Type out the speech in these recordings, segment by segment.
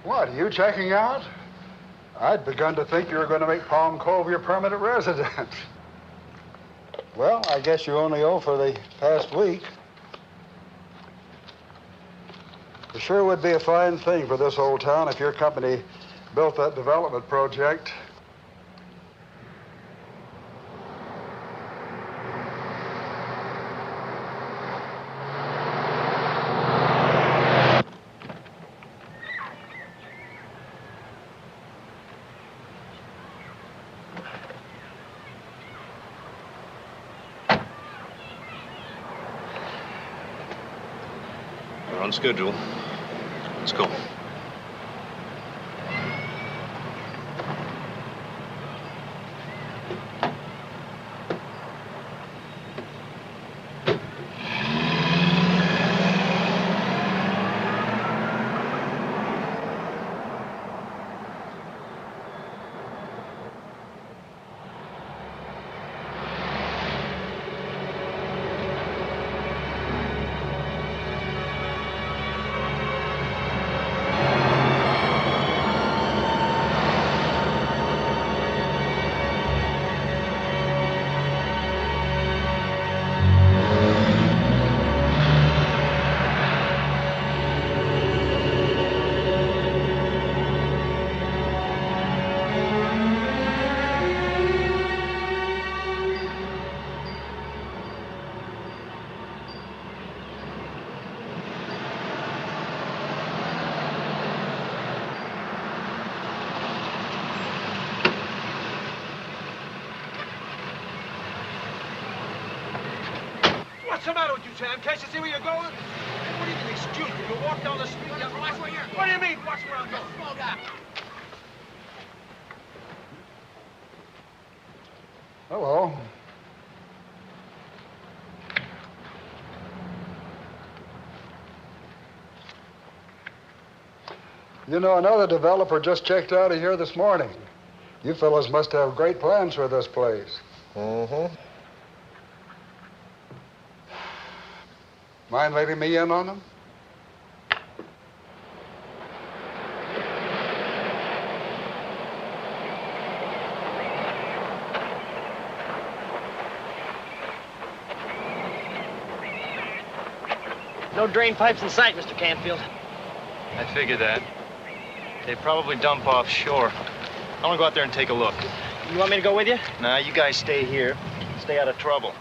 What, are you checking out? I'd begun to think you were going to make Palm Cove your permanent residence. Well, I guess you only owe for the past week. It sure would be a fine thing for this old town if your company built that development project. We're on schedule. Let's go. What's the matter with you, Sam? Can't you see where you're going? What do you think, excuse me? You walk down the street, you watch where you're going. What do you mean, watch where I'm going? Slow down. Hello. You know, another developer just checked out of here this morning. You fellows must have great plans for this place. Mm-hmm. Mind letting me in on them? No drain pipes in sight, Mr. Canfield. I figured that. They probably dump offshore. I want to go out there and take a look. You want me to go with you? Nah, you guys stay here. Stay out of trouble.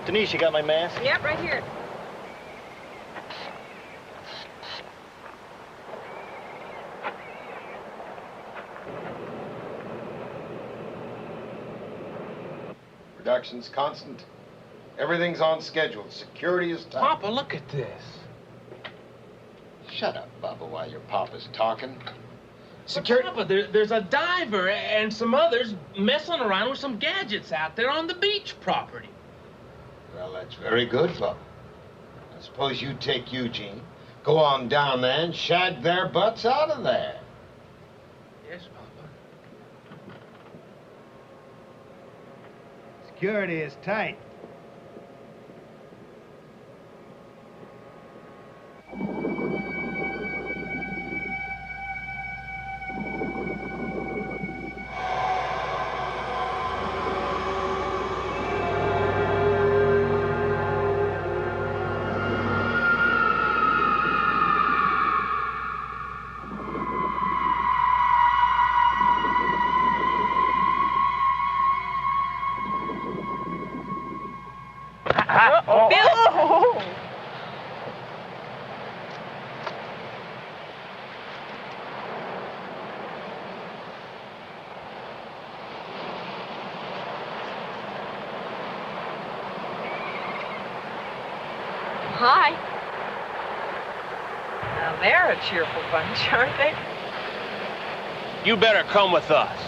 Denise, you got my mask? Yep, right here. Production's constant. Everything's on schedule. Security is tight. Papa, look at this. Shut up, Bubba, while your papa's talking. Security. Papa, there's a diver and some others messing around with some gadgets out there on the beach property. Well, that's very good, Bubba. I suppose you take Eugene, go on down there and shag their butts out of there. Yes, Papa. Security is tight. Hi. Now they're a cheerful bunch, aren't they? You better come with us.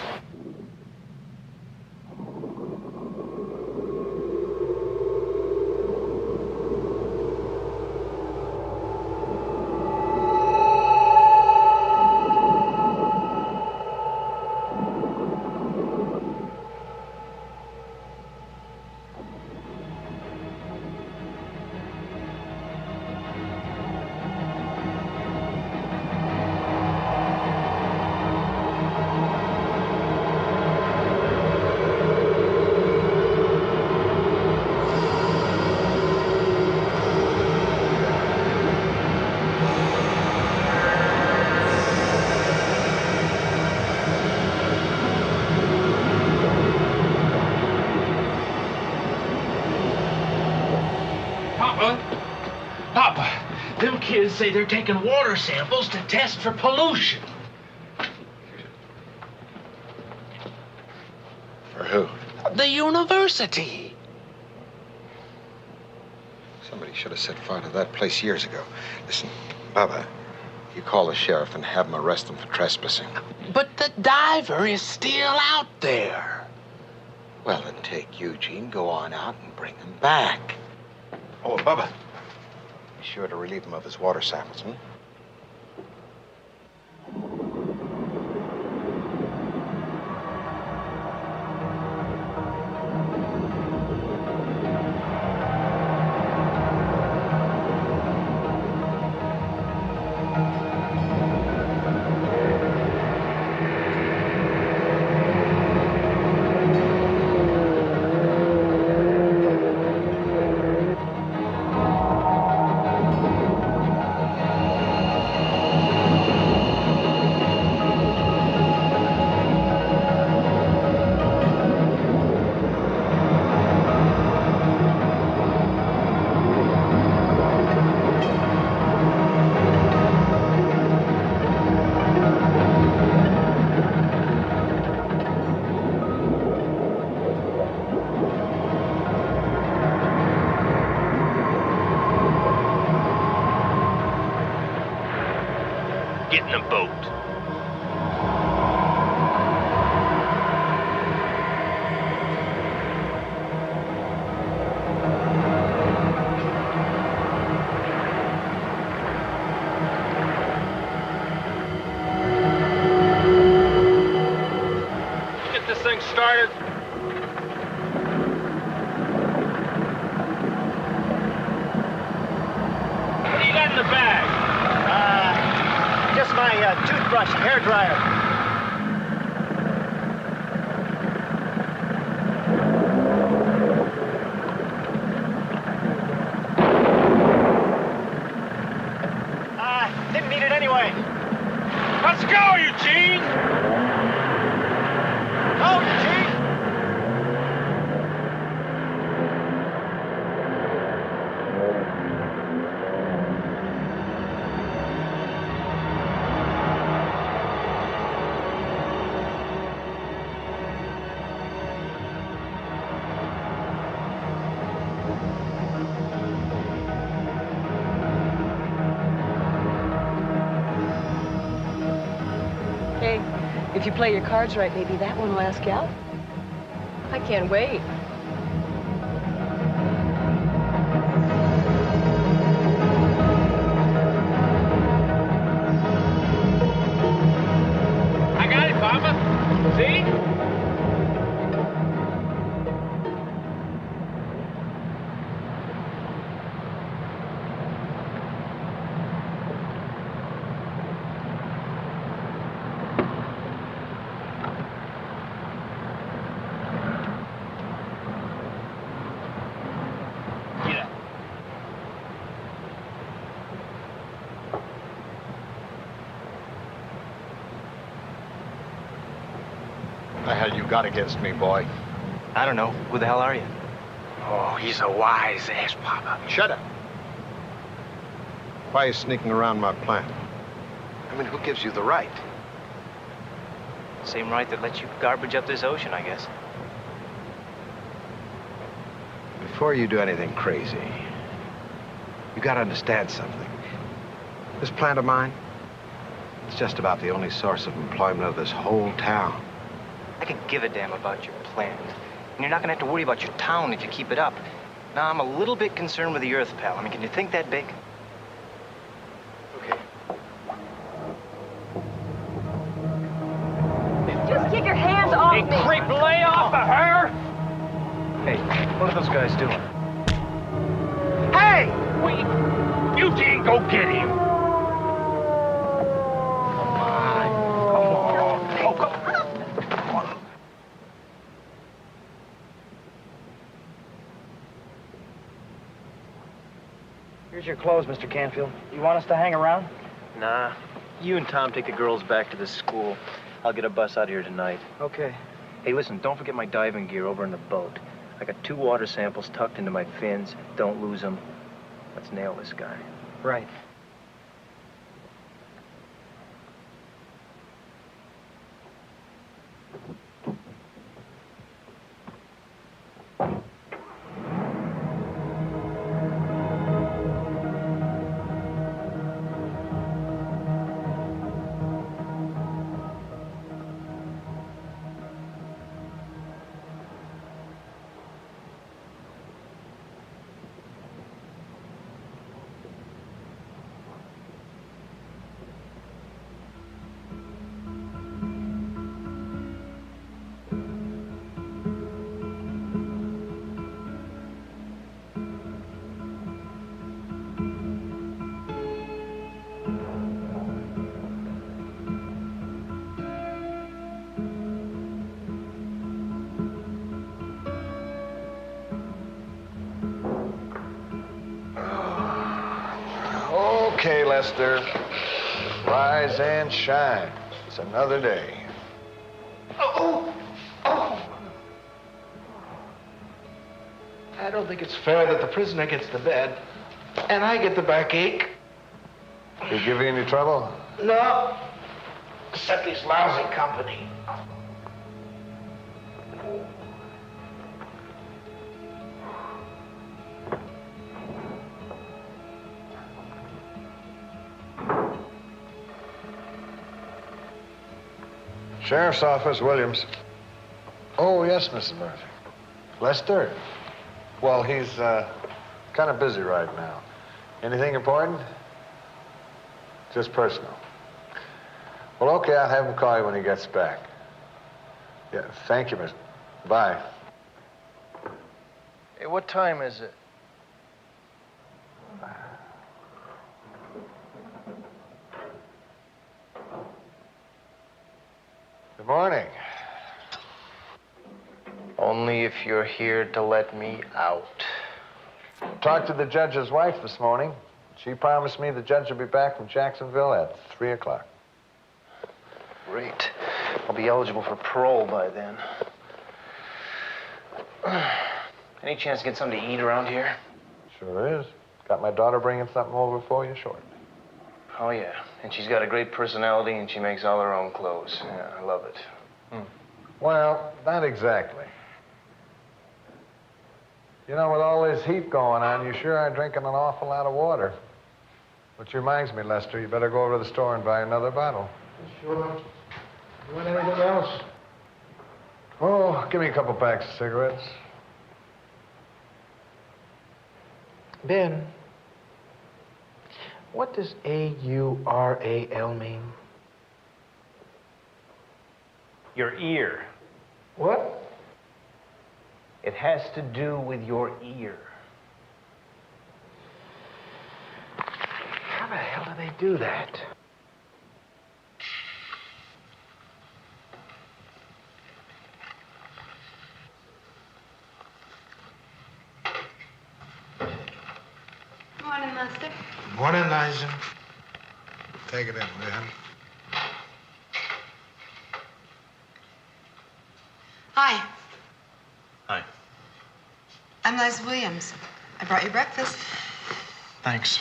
Papa, them kids say they're taking water samples to test for pollution. For who? The university. Somebody should have set fire to that place years ago. Listen, Bubba, you call the sheriff and have him arrest them for trespassing. But the diver is still out there. Well, then take Eugene, go on out and bring him back. Oh, Bubba, be sure to relieve him of his water samples, hmm? Get in the boat. Get this thing started. What do you got in the bag? Just my toothbrush and hair dryer. Didn't need it anyway. Let's go, Eugene! Go, Eugene! Hey, if you play your cards right, maybe that one will ask you out. I can't wait. I got it, Papa. See? The hell you got against me, boy? I don't know. Who the hell are you? Oh, he's a wise ass, Papa. Shut up. Why are you sneaking around my plant? I mean, who gives you the right? Same right that lets you garbage up this ocean, I guess. Before you do anything crazy, you gotta understand something. This plant of mine, it's just about the only source of employment of this whole town. I could give a damn about your plant. And you're not gonna have to worry about your town if you keep it up. Now, I'm a little bit concerned with the earth, pal. I mean, can you think that big? Okay. Just get your hands off Hey, me. creep, lay off of her! Hey, what are those guys doing? Hey! Wait! Eugene, go get him! Here's your clothes, Mr. Canfield. You want us to hang around? Nah. You and Tom take the girls back to the school. I'll get a bus out of here tonight. Okay. Hey, listen, don't forget my diving gear over in the boat. I got 2 water samples tucked into my fins. Don't lose them. Let's nail this guy. Right. Okay, Lester. Rise and shine. It's another day. I don't think it's fair that the prisoner gets the bed and I get the backache. Did he give you any trouble? No. Except he's lousy company. Sheriff's Office, Williams. Oh, yes, Mrs. Murphy. Lester? Well, he's kind of busy right now. Anything important? Just personal. Well, okay, I'll have him call you when he gets back. Yeah, thank you, Miss. Bye. Hey, what time is it? Good morning. Only if you're here to let me out. Talked to the judge's wife this morning. She promised me the judge will be back from Jacksonville at 3 o'clock. Great. I'll be eligible for parole by then. Any chance to get something to eat around here? Sure is. Got my daughter bringing something over for you shortly. Oh, yeah. And she's got a great personality, and she makes all her own clothes. Yeah, I love it. Well, not exactly. You know, with all this heat going on, you sure are drinking an awful lot of water. Which reminds me, Lester, you better go over to the store and buy another bottle. Sure. You want anything else? Oh, give me a couple packs of cigarettes. Ben, what does A-U-R-A-L mean? Your ear. What? It has to do with your ear. How the hell do they do that? Morning, Lester. Morning, Liza. Take it in, will you? Hi, Hi. I'm Liza Williams. I brought you breakfast. Thanks.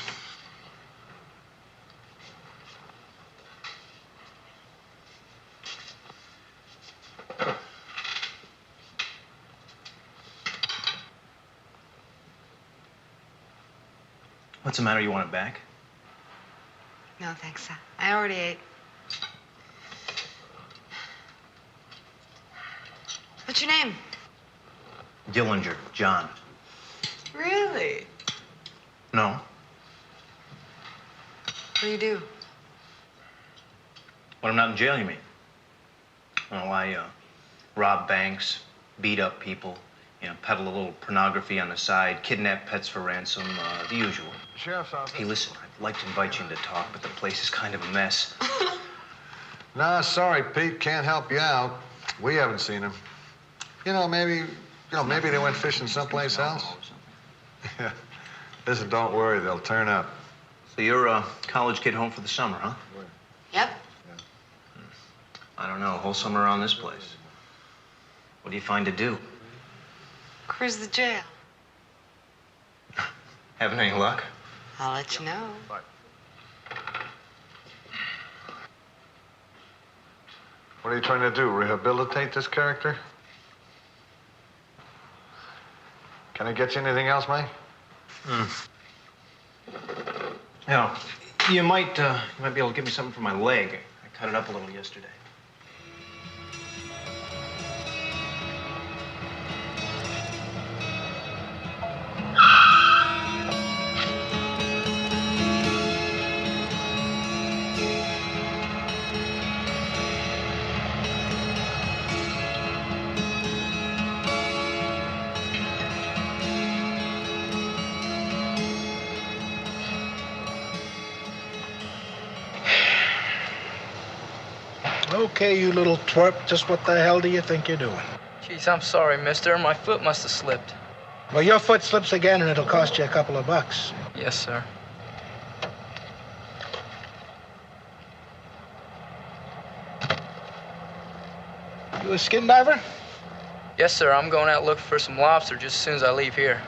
What's the matter? You want it back? No, thanks. I already ate. What's your name? Dillinger, John. Really? No. What do you do? When I'm not in jail, you mean? Oh, I rob banks, beat up people, you know, peddle a little pornography on the side, kidnap pets for ransom, the usual. Sheriff's Office. Hey, listen, I'd like to invite you in to talk, but the place is kind of a mess. No, sorry, Pete. Can't help you out. We haven't seen him. Maybe they went fishing someplace else. Yeah. Listen, don't worry. They'll turn up. So you're a college kid home for the summer, huh? Yep. I don't know, a whole summer around this place. What do you find to do? Cruise the jail. Having any luck? I'll let you know. Bye. What are you trying to do? Rehabilitate this character? Can I get you anything else, Mike? Yeah, you might be able to give me something for my leg. I cut it up a little yesterday. Okay, you little twerp, just what the hell do you think you're doing? Jeez, I'm sorry, mister. My foot must have slipped. Well, your foot slips again and it'll cost you a couple of bucks. Yes, sir. You a skin diver? Yes, sir. I'm going out looking for some lobster just as soon as I leave here.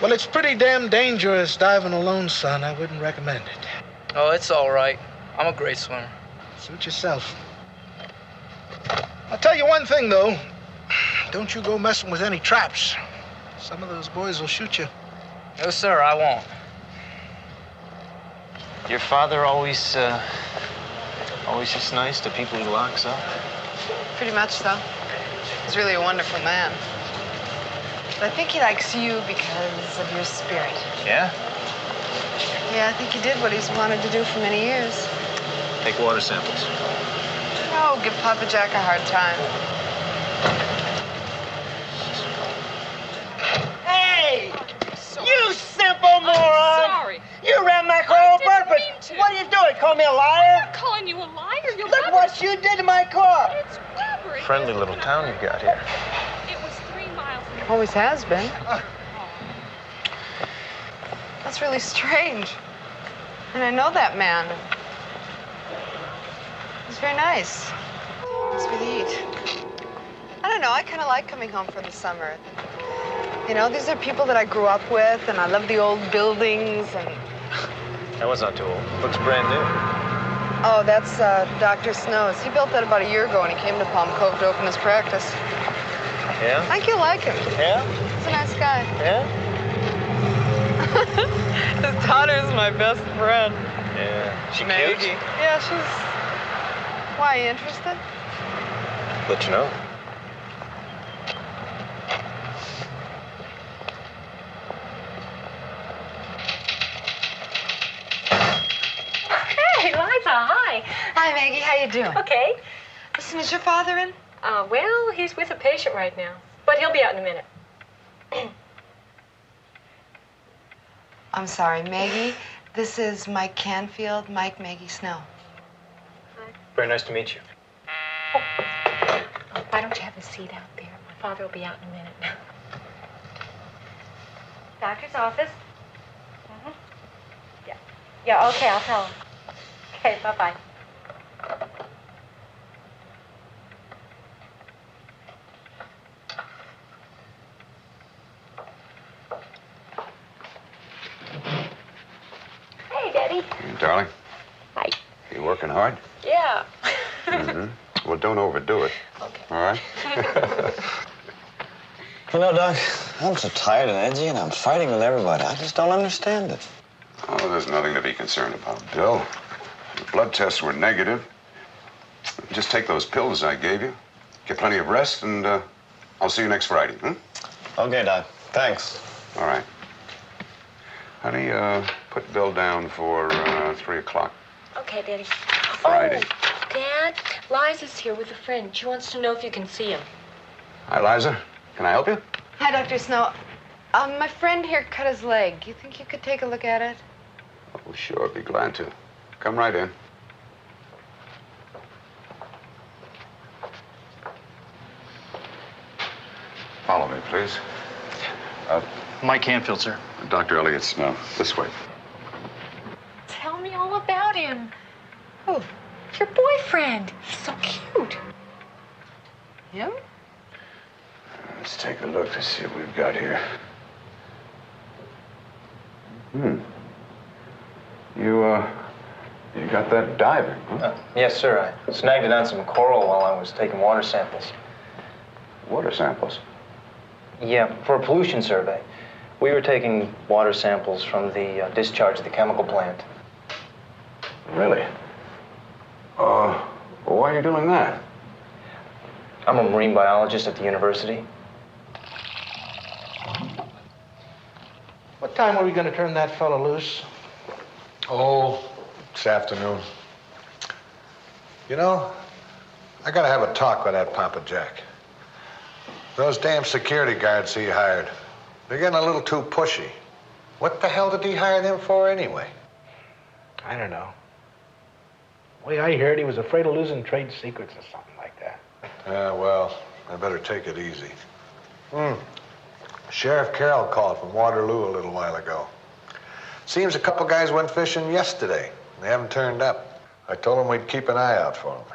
Well, it's pretty damn dangerous diving alone, son. I wouldn't recommend it. Oh, it's all right. I'm a great swimmer. Suit yourself. I'll tell you one thing, though. Don't you go messing with any traps. Some of those boys will shoot you. No, sir, I won't. Your father always just nice to people he locks up? Pretty much so. He's really a wonderful man. But I think he likes you because of your spirit. Yeah? Yeah, I think he did what he's wanted to do for many years. Take water samples. Oh, give Papa Jack a hard time. Hey! You simple moron! Sorry. You ran my car on purpose. What are you doing? Call me a I'm liar? not calling you a liar. You're Look what you did to my car. It's rubber. It Friendly isn't little gonna town hurt. you've got here. It was 3 miles. Always has been. That's really strange. And I know that man. He's very nice. He's really eat. I don't know, I kind of like coming home for the summer. You know, these are people that I grew up with, and I love the old buildings, and... That one's not too old. Looks brand new. Oh, that's Dr. Snow's. He built that about a year ago when he came to Palm Cove to open his practice. Yeah? I think you'll like him. Yeah? He's a nice guy. Yeah? His daughter's my best friend. Yeah. She Maggie. cute? Yeah, she's... Why, you interested? Let you know. Hey, Liza, hi. Hi, Maggie. How you doing? Okay. Listen, is your father in? Well, he's with a patient right now, but he'll be out in a minute. I'm sorry, Maggie. This is Mike Canfield, Mike Maggie Snow. Very nice to meet you. Oh, why don't you have a seat out there? My father will be out in a minute. Doctor's office. Yeah. Yeah, okay, I'll tell him. Okay, bye-bye. Hey, Daddy. Hey, darling, Hi. you working hard? Yeah. Mm-hmm. Well, don't overdo it. Okay. All right? You know, Doc, I'm so tired and edgy, and I'm fighting with everybody. I just don't understand it. Oh, there's nothing to be concerned about, Bill. The blood tests were negative. Just take those pills I gave you. Get plenty of rest, and I'll see you next Friday, hmm? Okay, Doc. Thanks. All right. Honey, put Bill down for 3 o'clock. Okay, Daddy. Friday. Oh, Dad, Liza's here with a friend. She wants to know if you can see him. Hi, Liza. Can I help you? Hi, Dr. Snow. My friend here cut his leg. You think you could take a look at it? Oh, sure. Be glad to. Come right in. Follow me, please. Mike Canfield, sir. Dr. Elliott Snow. This way. Tell me all about him. Oh, your boyfriend. He's so cute. Him? Let's take a look to see what we've got here. you got that diver, huh? Yes, sir. I snagged it on some coral while I was taking water samples. Water samples? Yeah, for a pollution survey. We were taking water samples from the discharge of the chemical plant. Really? Why are you doing that? I'm a marine biologist at the university. What time are we going to turn that fellow loose? Oh, this afternoon. You know, I gotta have a talk with that Papa Jack. Those damn security guards he hired, they're getting a little too pushy. What the hell did he hire them for anyway? I don't know. The way I heard, he was afraid of losing trade secrets or something like that. Yeah, well, I better take it easy. Sheriff Carroll called from Waterloo a little while ago. Seems a couple guys went fishing yesterday. They haven't turned up. I told him we'd keep an eye out for them.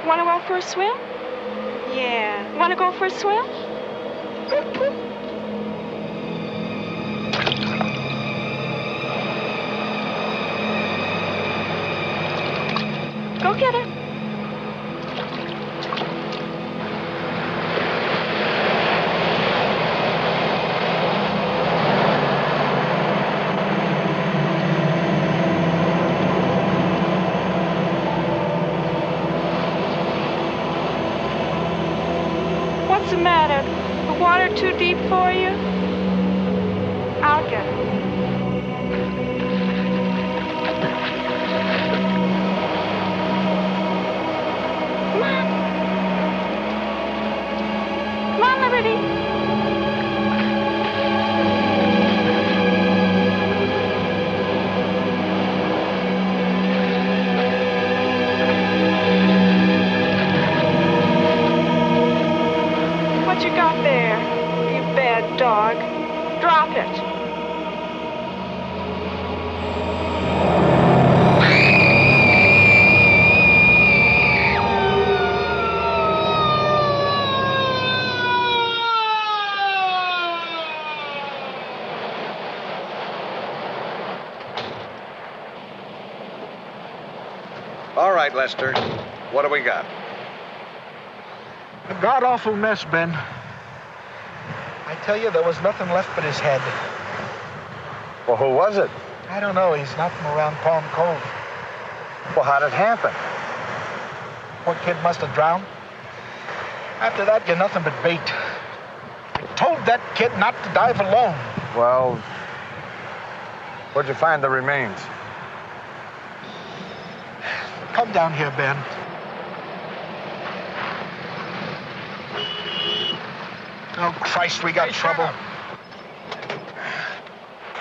Want to go for a swim? Yeah. Want to go for a swim? Go get her. What's the matter? The water too deep for you? I'll get it. Come on. Come on, Liberty. What you got there, you bad dog? Drop it. All right, Lester. What do we got? A god-awful mess, Ben. I tell you, there was nothing left but his head. Well, who was it? I don't know. He's not from around Palm Cove. Well, how'd it happen? Poor kid must have drowned. After that, you're nothing but bait. I told that kid not to dive alone. Well, where'd you find the remains? Come down here, Ben. Oh, Christ, we got trouble.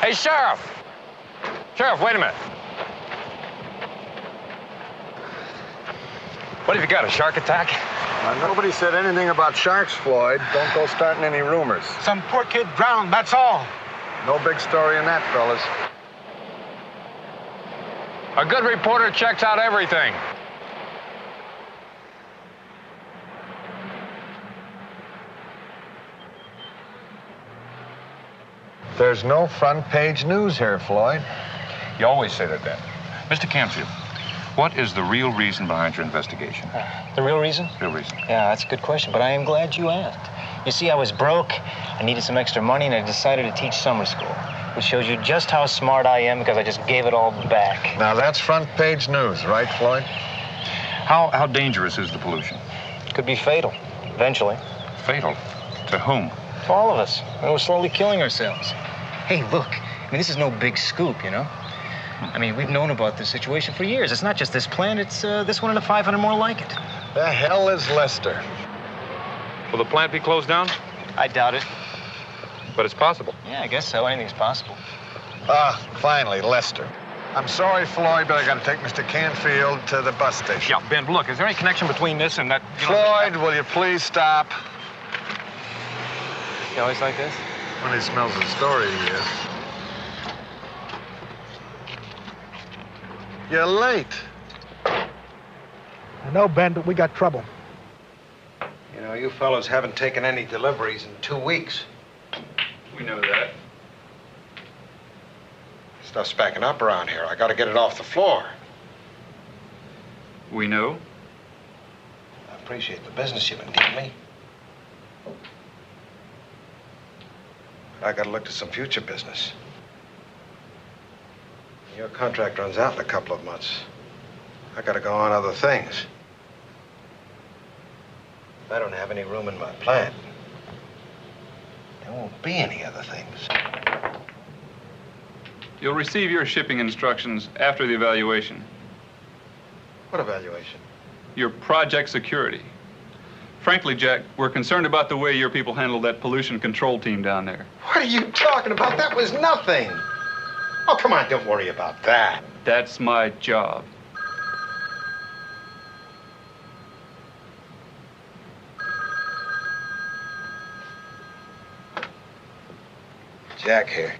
Hey, Sheriff! Sheriff, wait a minute. What have you got, a shark attack? Nobody said anything about sharks, Floyd. Don't go starting any rumors. Some poor kid drowned, that's all. No big story in that, fellas. A good reporter checks out everything. There's no front page news here, Floyd. You always say that, Ben. Mr. Canfield, what is the real reason behind your investigation? The real reason? Real reason. Yeah, that's a good question, but I am glad you asked. You see, I was broke, I needed some extra money, and I decided to teach summer school, which shows you just how smart I am because I just gave it all back. Now, that's front page news, right, Floyd? How dangerous is the pollution? Could be fatal, eventually. Fatal? To whom? To all of us. We're slowly killing ourselves. Hey, look, I mean, this is no big scoop, you know? I mean, we've known about this situation for years. It's not just this plant, it's this one and the 500 more like it. The hell is Lester? Will the plant be closed down? I doubt it. But it's possible. Yeah, I guess so. Anything's possible. Finally, Lester. I'm sorry, Floyd, but I gotta take Mr. Canfield to the bus station. Yeah, Ben, look, is there any connection between this and that? Floyd, will you please stop? You always like this? When he smells the story, he is. You're late. I know, Ben, but we got trouble. You know, you fellows haven't taken any deliveries in 2 weeks. We know that. Stuff's backing up around here. I gotta get it off the floor. We know. I appreciate the business you've been giving me. I gotta look to some future business. Your contract runs out in a couple of months. I gotta go on other things. I don't have any room in my plant. There won't be any other things. You'll receive your shipping instructions after the evaluation. What evaluation? Your project security. Frankly, Jack, we're concerned about the way your people handled that pollution control team down there. What are you talking about? That was nothing. Oh, come on, don't worry about that. That's my job. Jack here.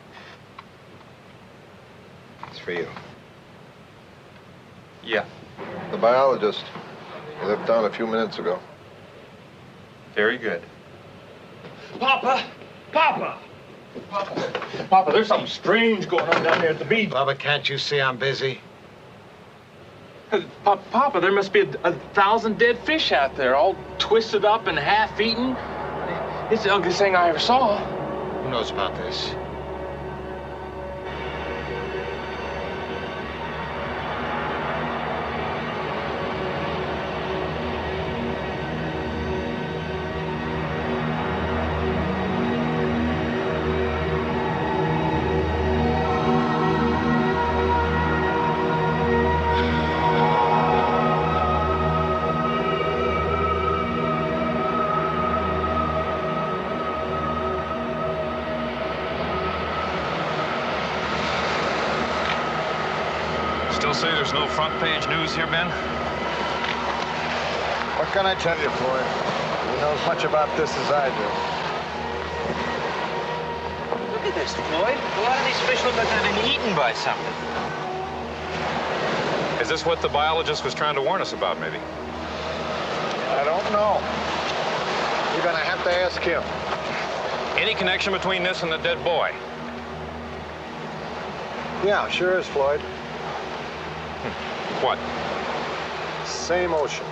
It's for you. Yeah. The biologist. He left town a few minutes ago. Very good. Papa! Papa! Papa, there's something strange going on down there at the beach. Bubba, can't you see I'm busy? Papa, there must be a 1,000 dead fish out there, all twisted up and half-eaten. It's the ugliest thing I ever saw. Who knows about this? Still say there's no front page news here, Ben? What can I tell you, Floyd? You know as much about this as I do. Look at this, Floyd. A lot of these fish look like they've been eaten by something. Is this what the biologist was trying to warn us about, maybe? I don't know. You're gonna have to ask him. Any connection between this and the dead boy? Yeah, sure is, Floyd. What? Same ocean.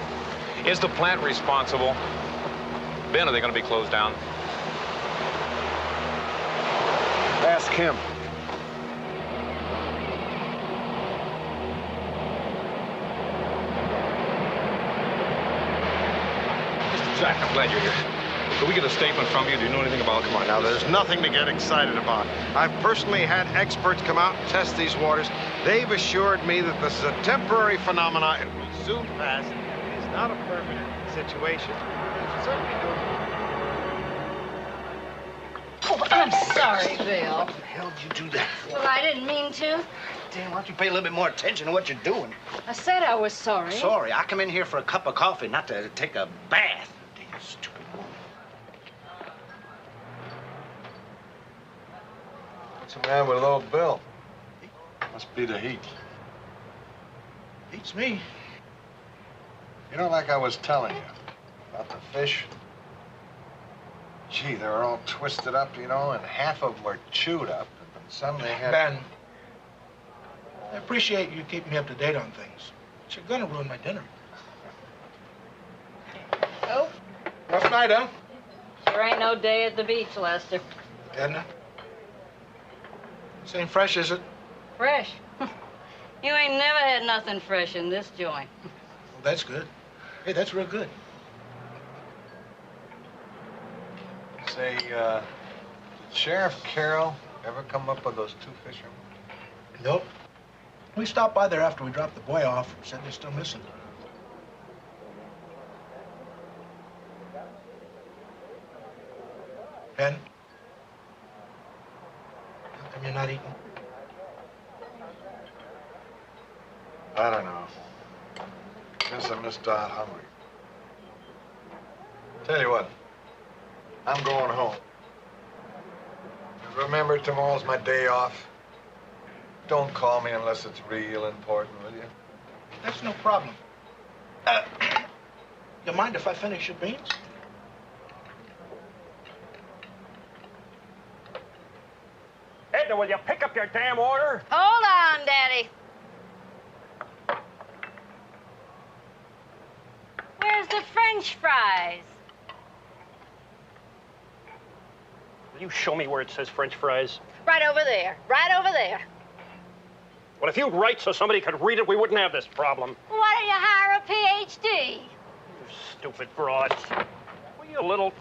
Is the plant responsible? Ben, are they going to be closed down? Ask him. Mr. Jack, I'm glad you're here. Could we get a statement from you? Do you know anything about? Come on. Now, there's nothing to get excited about. I've personally had experts come out and test these waters. They've assured me that this is a temporary phenomenon. It will soon pass. It is not a permanent situation. It's certainly Oh, I'm sorry, Bill. What the hell did you do that for? Well, I didn't mean to. Damn, why don't you pay a little bit more attention to what you're doing? I said I was sorry. Sorry, I come in here for a cup of coffee, not to take a bath. Damn stupid woman. What's the matter with old Bill? Must be the heat. Beats me. You know, like I was telling you about the fish. Gee, they were all twisted up, you know, and half of them were chewed up. And some they had... Ben, I appreciate you keeping me up to date on things, but you're gonna ruin my dinner. Oh, Rough night, huh? sure ain't no day at the beach, Lester. Edna? This ain't fresh, is it? Fresh. You ain't never had nothing fresh in this joint. Well, that's good. Hey, that's real good. Say, did Sheriff Carroll ever come up with those two fishermen? Nope. We stopped by there after we dropped the boy off and said they're still missing. Ben? How come you're not eating? I don't know. Guess I'm just out hungry. Tell you what, I'm going home. Remember, tomorrow's my day off. Don't call me unless it's real important, will you? That's no problem. You mind if I finish your beans? Edna, will you pick up your damn order? Hold on, Daddy. Where's the French fries? Will you show me where it says French fries? Right over there. Right over there. Well, if you'd write so somebody could read it, we wouldn't have this problem. Why don't you hire a PhD? You stupid broad. Will you little...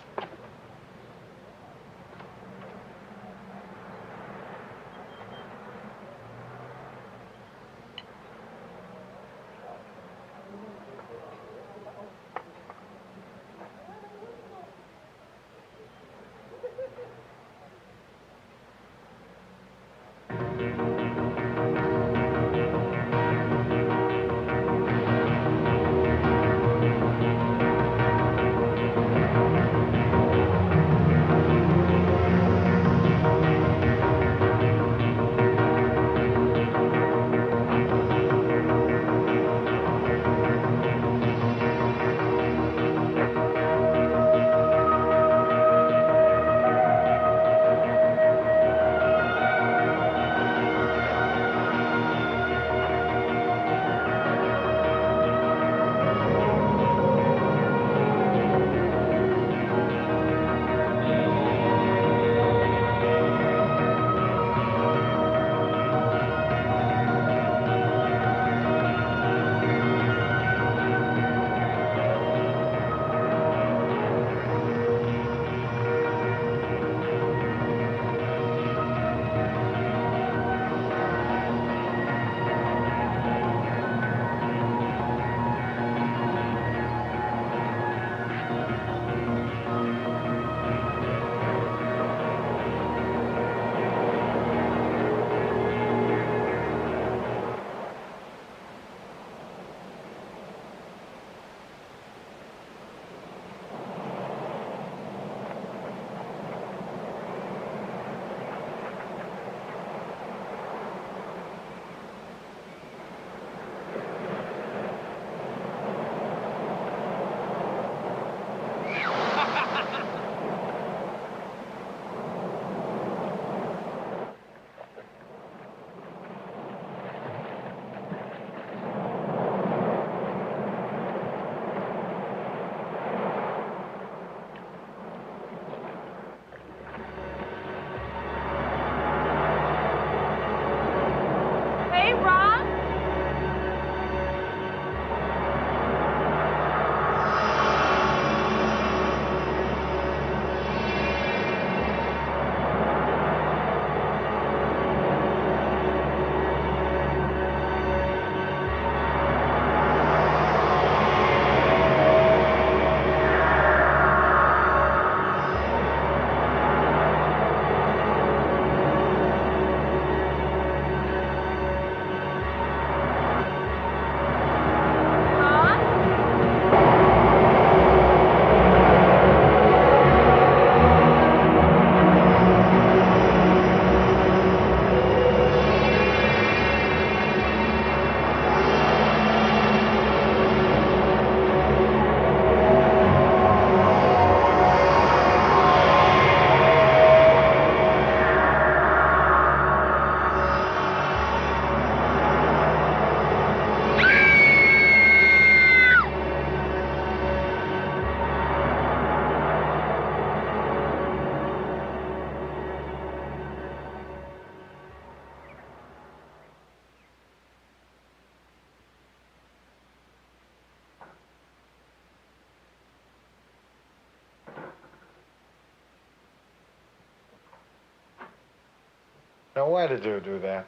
Now, why did you do that?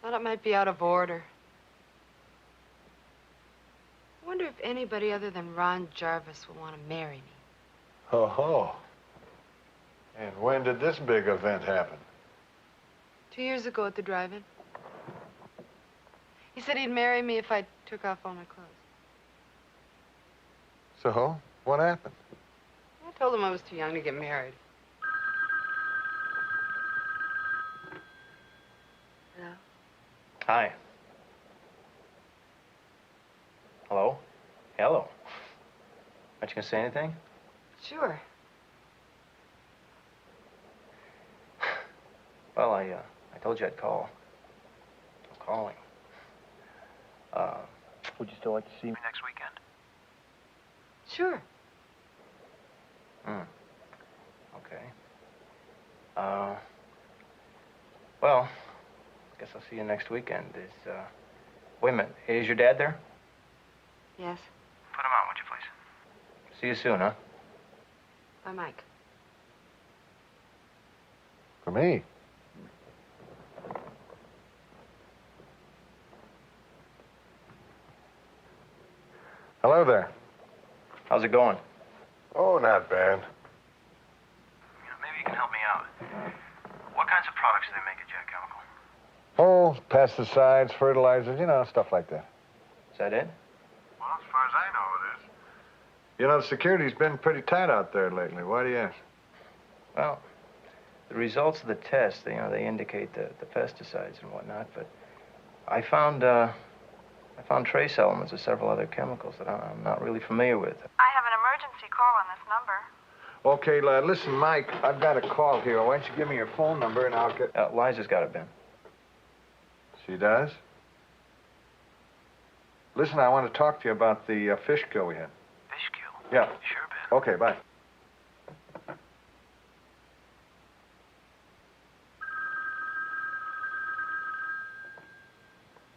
Thought it might be out of order. I wonder if anybody other than Ron Jarvis will want to marry me. Ho ho. And when did this big event happen? 2 years ago at the drive-in. He said he'd marry me if I took off all my clothes. So, what happened? I told him I was too young to get married. Hello? Hi. Hello? Hello. Aren't you gonna say anything? Sure. Well, I told you I'd call. I'm calling. Would you still like to see me next weekend? Sure. Okay. Well, I guess I'll see you next weekend. Wait a minute. Is your dad there? Yes. Put him on, would you please? See you soon, huh? Bye, Mike. For me? Hello there. How's it going? Oh, not bad. Maybe you can help me out. What kinds of products do they make at Jet Chemical? Oh, pesticides, fertilizers, stuff like that. Is that it? Well, as far as I know, it is. The security's been pretty tight out there lately. Why do you ask? Well, the results of the test, they indicate the pesticides and whatnot, but I found trace elements of several other chemicals that I'm not really familiar with. I have an emergency call on this number. Okay, lad, listen, Mike, I've got a call here. Why don't you give me your phone number and I'll get... Liza's got it, Ben. She does? Listen, I want to talk to you about the fish kill we had. Fish kill? Yeah. Sure, Ben. Okay, bye.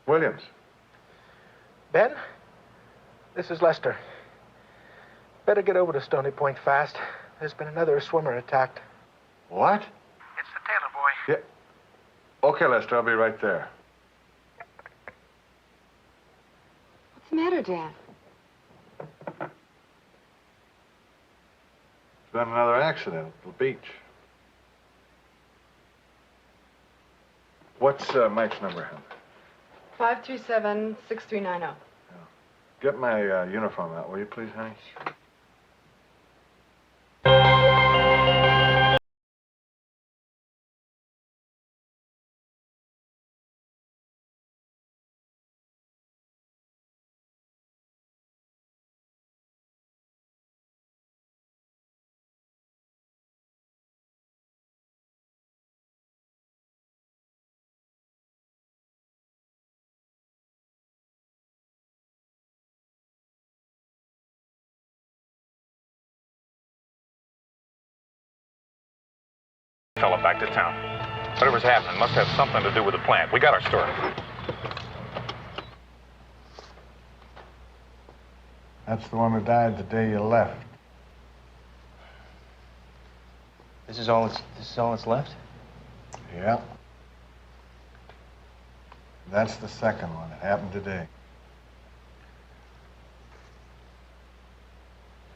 Williams. Ben, this is Lester. Better get over to Stony Point fast. There's been another swimmer attacked. What? It's the Taylor boy. Yeah. Okay, Lester, I'll be right there. What's the matter, Dad? There's been another accident at the beach. What's Mike's number, Hen? 537-6390. Get my uniform out, will you please, honey? Sure. Fella back to town. Whatever's happening must have something to do with the plant. We got our story. That's the one who died the day you left. This is all that's left? Yeah. That's the second one. It happened today.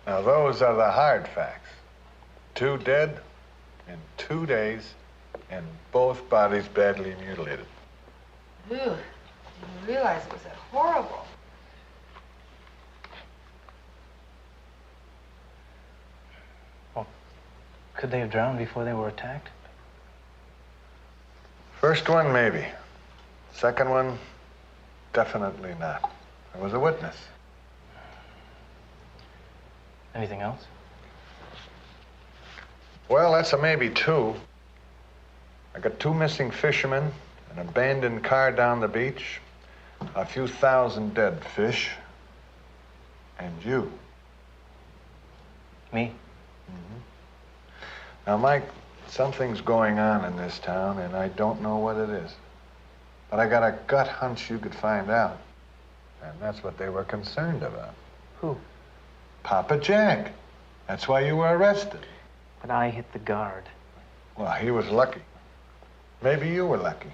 Now, those are the hard facts. 2 dead in 2 days, and both bodies badly mutilated. Ew, I didn't realize it was that horrible. Well, could they have drowned before they were attacked? First one, maybe. Second one, definitely not. There was a witness. Anything else? Well, that's a maybe 2. I got 2 missing fishermen, an abandoned car down the beach, a few thousand dead fish, and you. Me? Now, Mike, something's going on in this town, and I don't know what it is. But I got a gut hunch you could find out. And that's what they were concerned about. Who? Papa Jack. That's why you were arrested. But I hit the guard. Well, he was lucky. Maybe you were lucky.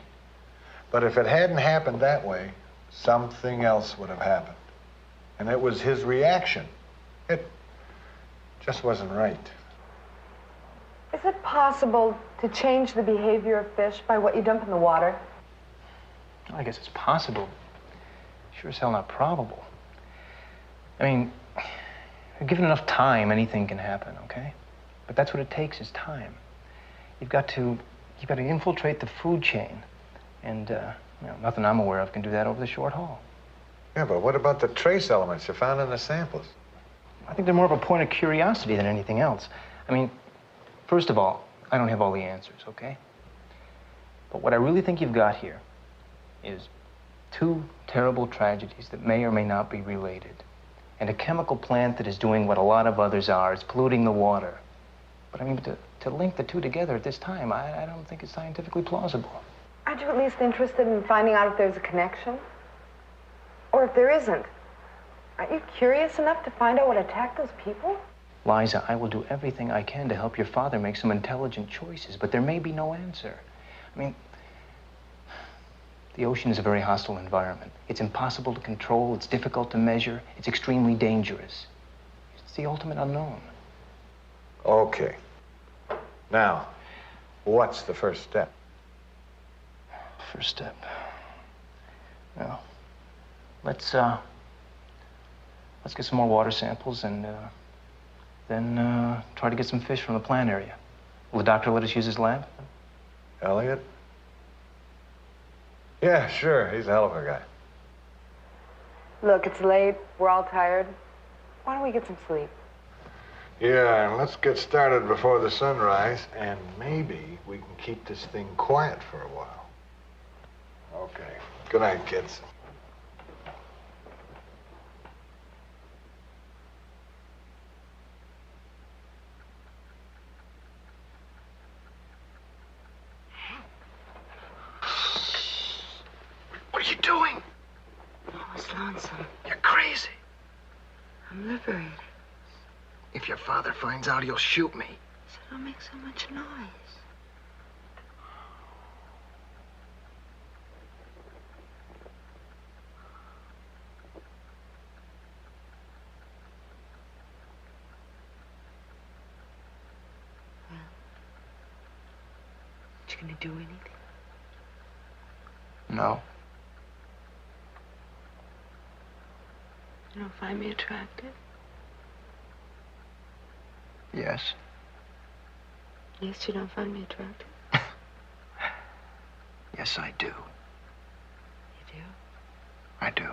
But if it hadn't happened that way, something else would have happened. And it was his reaction. It just wasn't right. Is it possible to change the behavior of fish by what you dump in the water? I guess it's possible. Sure as hell not probable. I mean, given enough time, anything can happen, okay? But that's what it takes is time. You've got to infiltrate the food chain. And, nothing I'm aware of can do that over the short haul. Yeah, but what about the trace elements you found in the samples? I think they're more of a point of curiosity than anything else. I mean, first of all, I don't have all the answers, okay? But what I really think you've got here is two terrible tragedies that may or may not be related, and a chemical plant that is doing what a lot of others are, it's polluting the water. But I mean, to link the two together at this time, I don't think it's scientifically plausible. Aren't you at least interested in finding out if there's a connection? Or if there isn't? Aren't you curious enough to find out what attacked those people? Liza, I will do everything I can to help your father make some intelligent choices, but there may be no answer. I mean, the ocean is a very hostile environment. It's impossible to control, it's difficult to measure, it's extremely dangerous. It's the ultimate unknown. Okay. Now, what's the first step? First step. Well, let's get some more water samples and then try to get some fish from the plant area. Will the doctor let us use his lab? Elliot? Yeah, sure. He's a hell of a guy. Look, it's late. We're all tired. Why don't we get some sleep? Yeah, and let's get started before the sunrise, and maybe we can keep this thing quiet for a while. Okay. Good night, kids. What are you doing? Oh, it's lonesome. You're crazy. I'm liberated. If your father finds out, he'll shoot me. So don't make so much noise. Well, you gonna do anything? No. You don't find me attractive? Yes. Yes, you don't find me attractive? Yes, I do. You do? I do.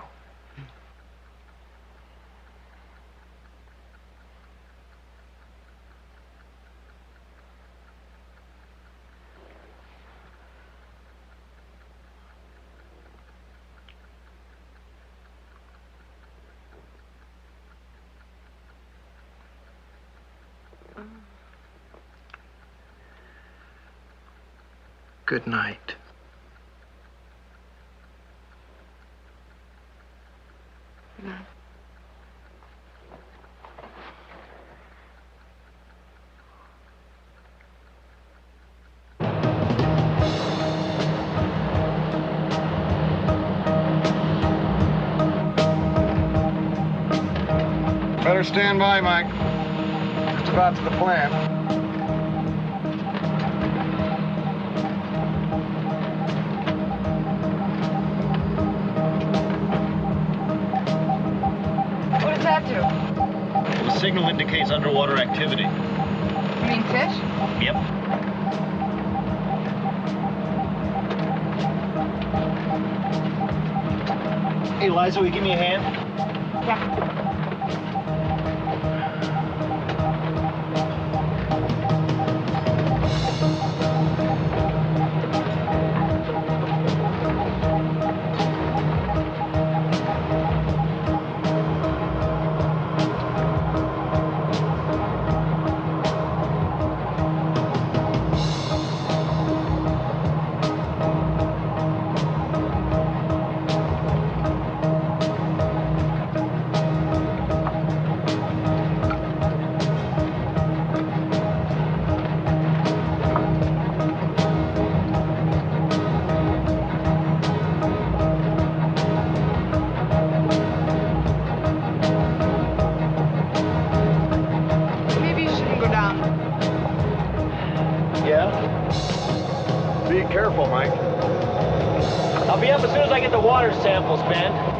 Good night. Good night. Better stand by, Mike. Just about to the plant. What does that do? The signal indicates underwater activity. You mean fish? Yep. Hey, Liza, will you give me a hand? Yeah. careful, Mike. I'll be up as soon as I get the water samples, man.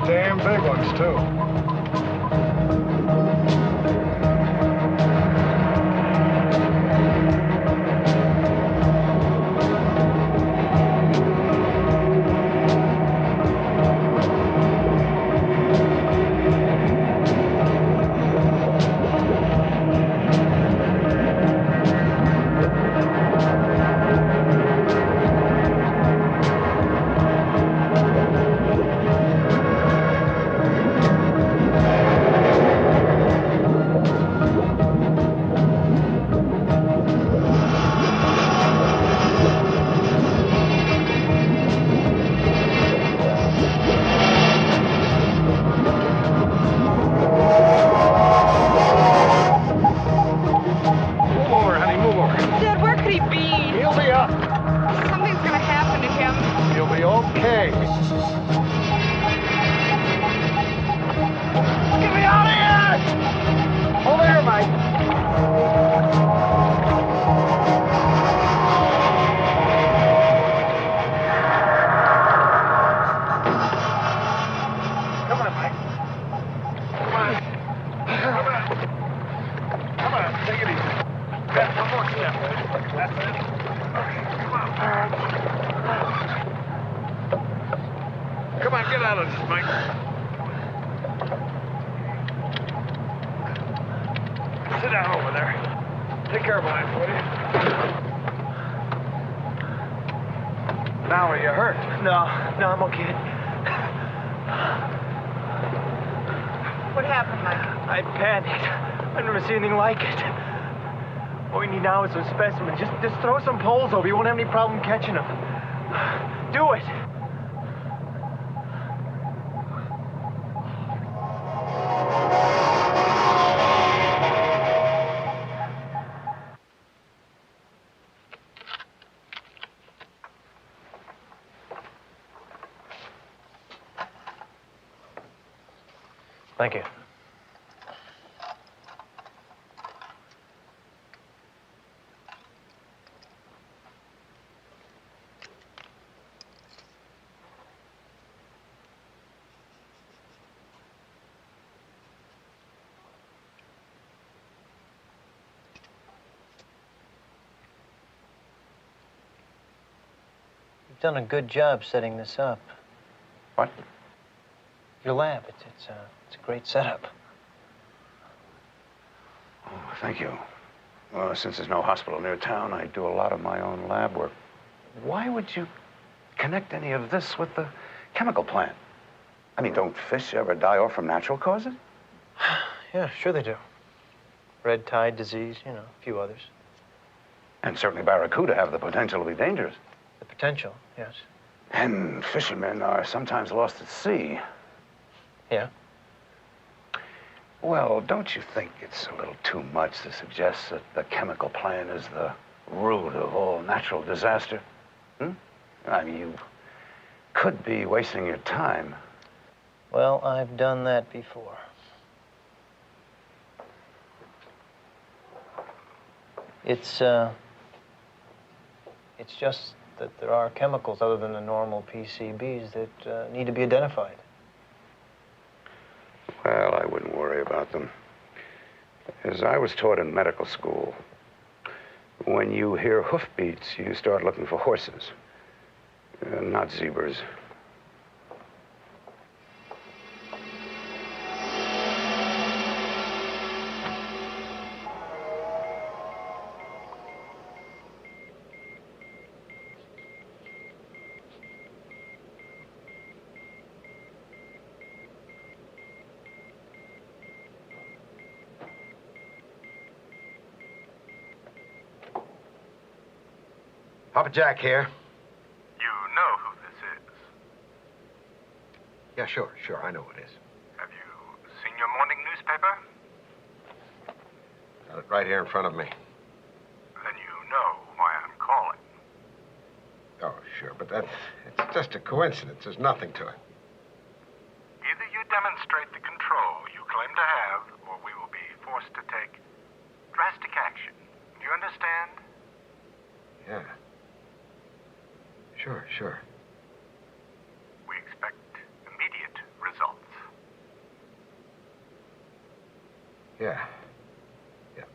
Damn big ones, too. Some specimens. Just throw some poles over. You won't have any problem catching them. Do it. Thank you. You've done a good job setting this up. What? Your lab. It's a great setup. Oh, thank you. Well, since there's no hospital near town, I do a lot of my own lab work. Why would you connect any of this with the chemical plant? I mean, don't fish ever die off from natural causes? Yeah, sure they do. Red tide disease, you know, a few others. And certainly Barracuda have the potential to be dangerous. The potential, yes. And fishermen are sometimes lost at sea. Yeah? Well, don't you think it's a little too much to suggest that the chemical plant is the root of all natural disaster? I mean, you could be wasting your time. Well, I've done that before. It's just that there are chemicals other than the normal PCBs that need to be identified. Well, I wouldn't worry about them. As I was taught in medical school, when you hear hoofbeats, you start looking for horses, not zebras. Papa Jack here. You know who this is. Yeah, sure, I know who it is. Have you seen your morning newspaper? Got it right here in front of me. Then you know why I'm calling. Oh, sure, but it's just a coincidence. There's nothing to it. Either you demonstrate the control you claim to have, or we will be forced to take drastic action. Do you understand? Yeah. Sure. We expect immediate results. Yeah.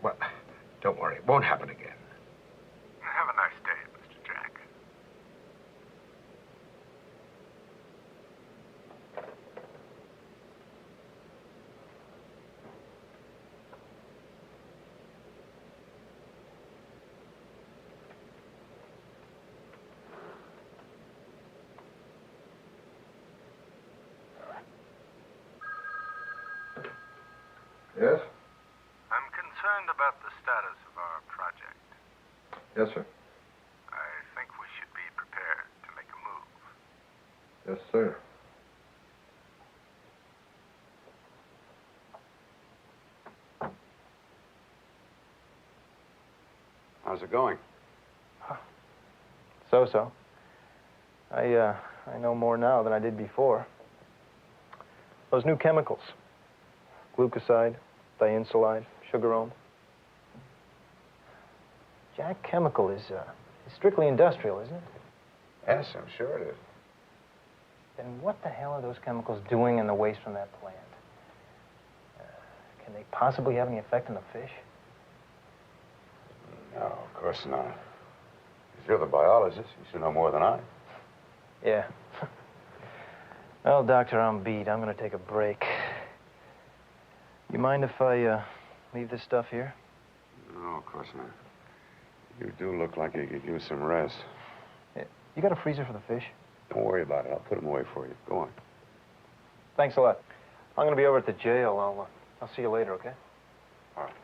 Well, don't worry. It won't happen again. Have a nice day, Mr. Jack. Yes? I'm concerned about the status of our project. Yes, sir. I think we should be prepared to make a move. Yes, sir. How's it going? So. I know more now than I did before. Those new chemicals. Glucoside, diinsulide, sugarome. Jack Chemical is strictly industrial, isn't it? Yes, I'm sure it is. Then what the hell are those chemicals doing in the waste from that plant? Can they possibly have any effect on the fish? No, of course not. If you're the biologist, you should know more than I. Yeah. Well, Doctor, I'm beat. I'm going to take a break. You mind if I leave this stuff here? No, of course not. You do look like you could use some rest. Yeah. You got a freezer for the fish? Don't worry about it. I'll put them away for you. Go on. Thanks a lot. I'm going to be over at the jail. I'll see you later, okay? All right.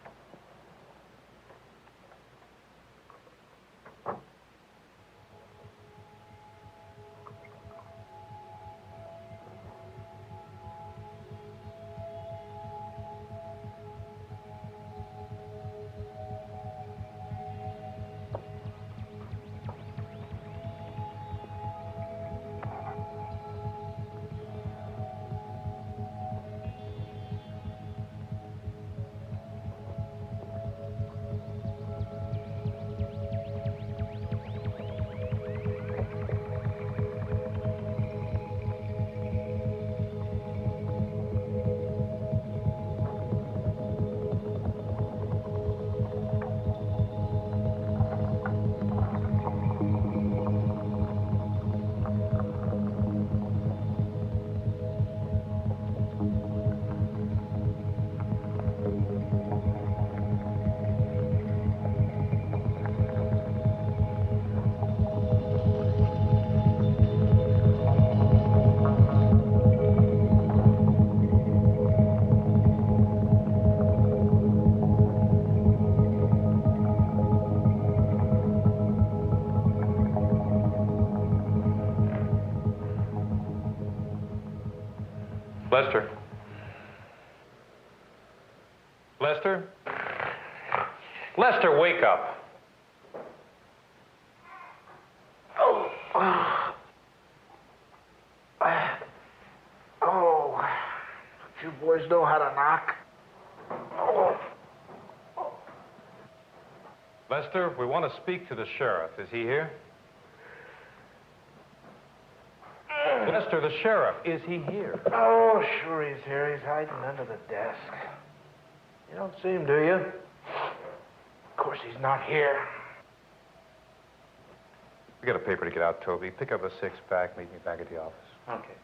Lester? Lester? Lester, wake up. You boys know how to knock. Lester, we want to speak to the sheriff. Is he here? Lester, the sheriff, is he here? Oh, sure he's here. He's hiding under the desk. You don't see him, do you? Of course he's not here. We got a paper to get out, Toby. Pick up a six-pack, meet me back at the office. Okay.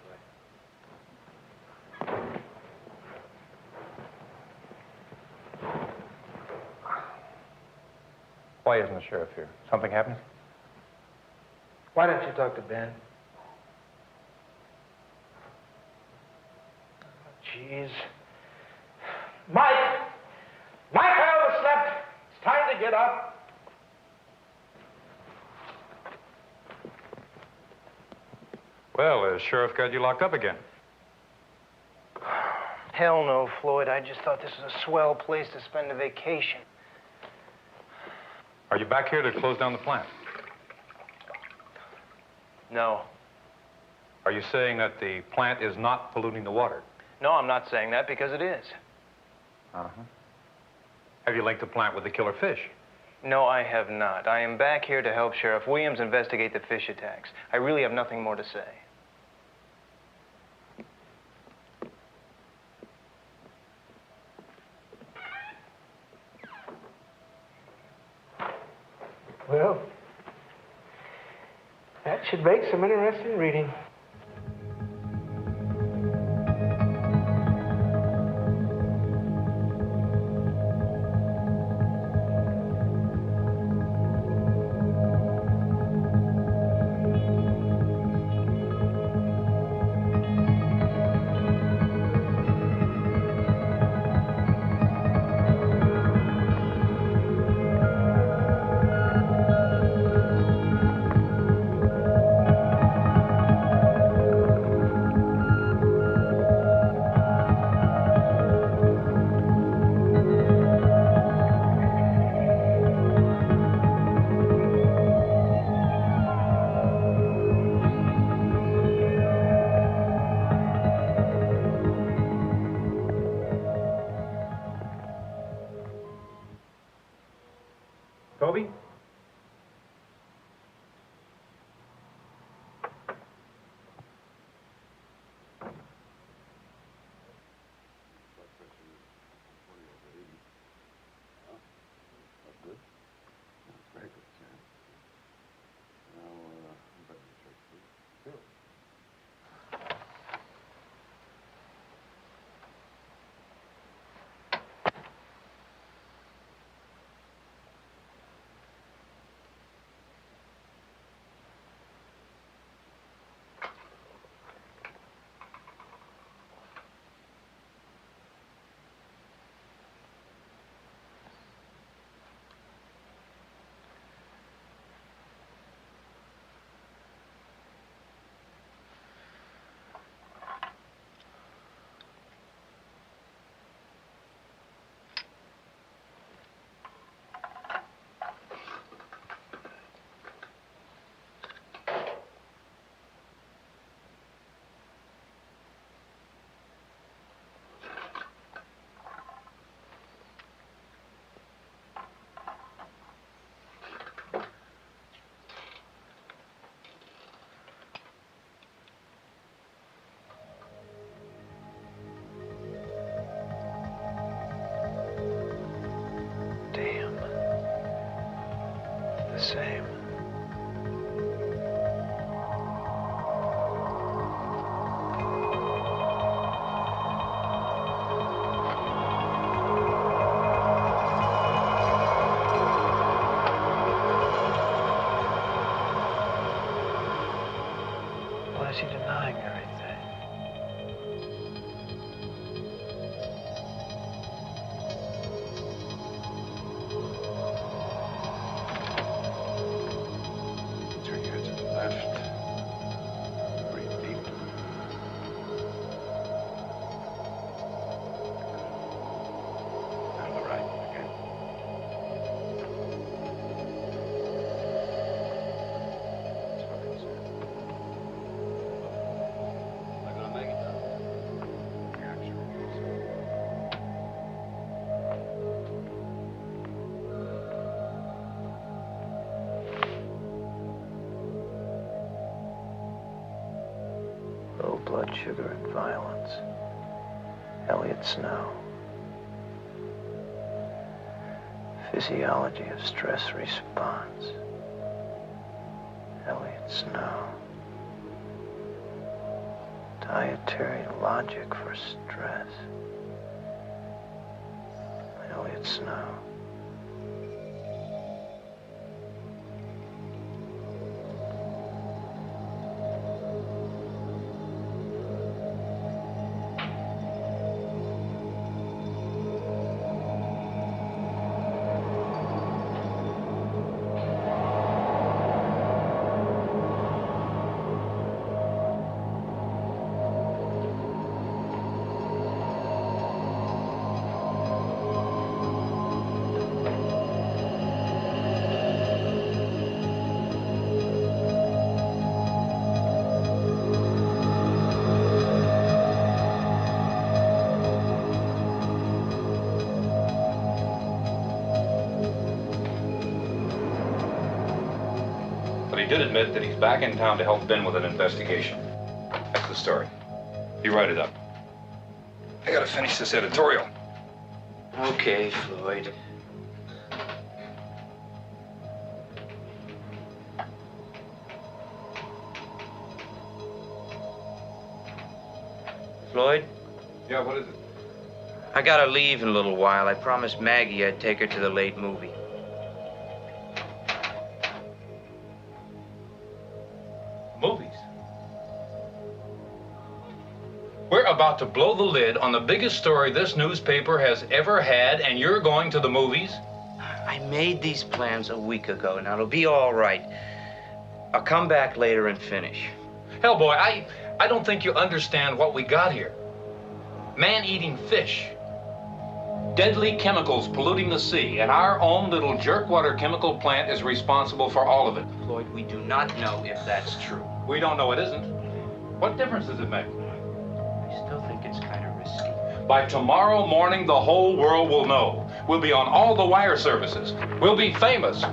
Why isn't the sheriff here? Something happened? Why don't you talk to Ben? Jeez. Mike! Mike, I overslept. It's time to get up. Well, has Sheriff got you locked up again? Hell no, Floyd. I just thought this was a swell place to spend a vacation. Are you back here to close down the plant? No. Are you saying that the plant is not polluting the water? No, I'm not saying that because it is. Uh-huh. Have you linked the plant with the killer fish? No, I have not. I am back here to help Sheriff Williams investigate the fish attacks. I really have nothing more to say. Well, that should make some interesting reading. Toby? Damn. The same. Why is he denying everything? Turn your head to the left. Breathe deep. Now to the right again. That's fucking sad. Am I gonna make it now? Yeah, I'm sure. Low blood sugar and violence. Elliot Snow. Physiology of stress response. Elliot Snow. Dietary logic for stress. Elliot Snow. he did admit that he's back in town to help Ben with an investigation. That's the story. You write it up. I gotta finish this editorial. Okay, Floyd. Floyd? Yeah, what is it? I gotta leave in a little while. I promised Maggie I'd take her to the late movie. Movies. We're about to blow the lid on the biggest story this newspaper has ever had, and you're going to the movies? I made these plans a week ago. Now, it'll be all right. I'll come back later and finish. Hell, boy, I don't think you understand what we got here. Man-eating fish. Deadly chemicals polluting the sea, and our own little jerkwater chemical plant is responsible for all of it. Floyd, we do not know if that's true. We don't know it isn't. What difference does it make? I still think it's kind of risky. By tomorrow morning, the whole world will know. We'll be on all the wire services. We'll be famous.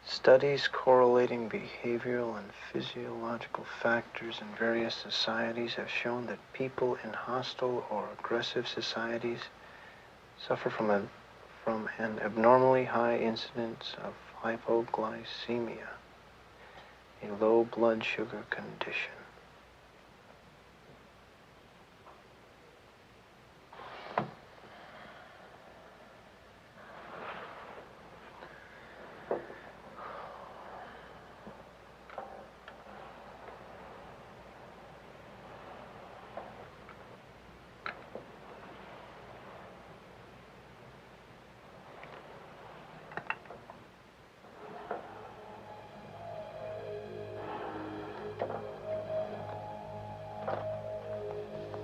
Studies correlating behavioral and physiological factors in various societies have shown that people in hostile or aggressive societies suffer from an abnormally high incidence of hypoglycemia, a low blood sugar condition.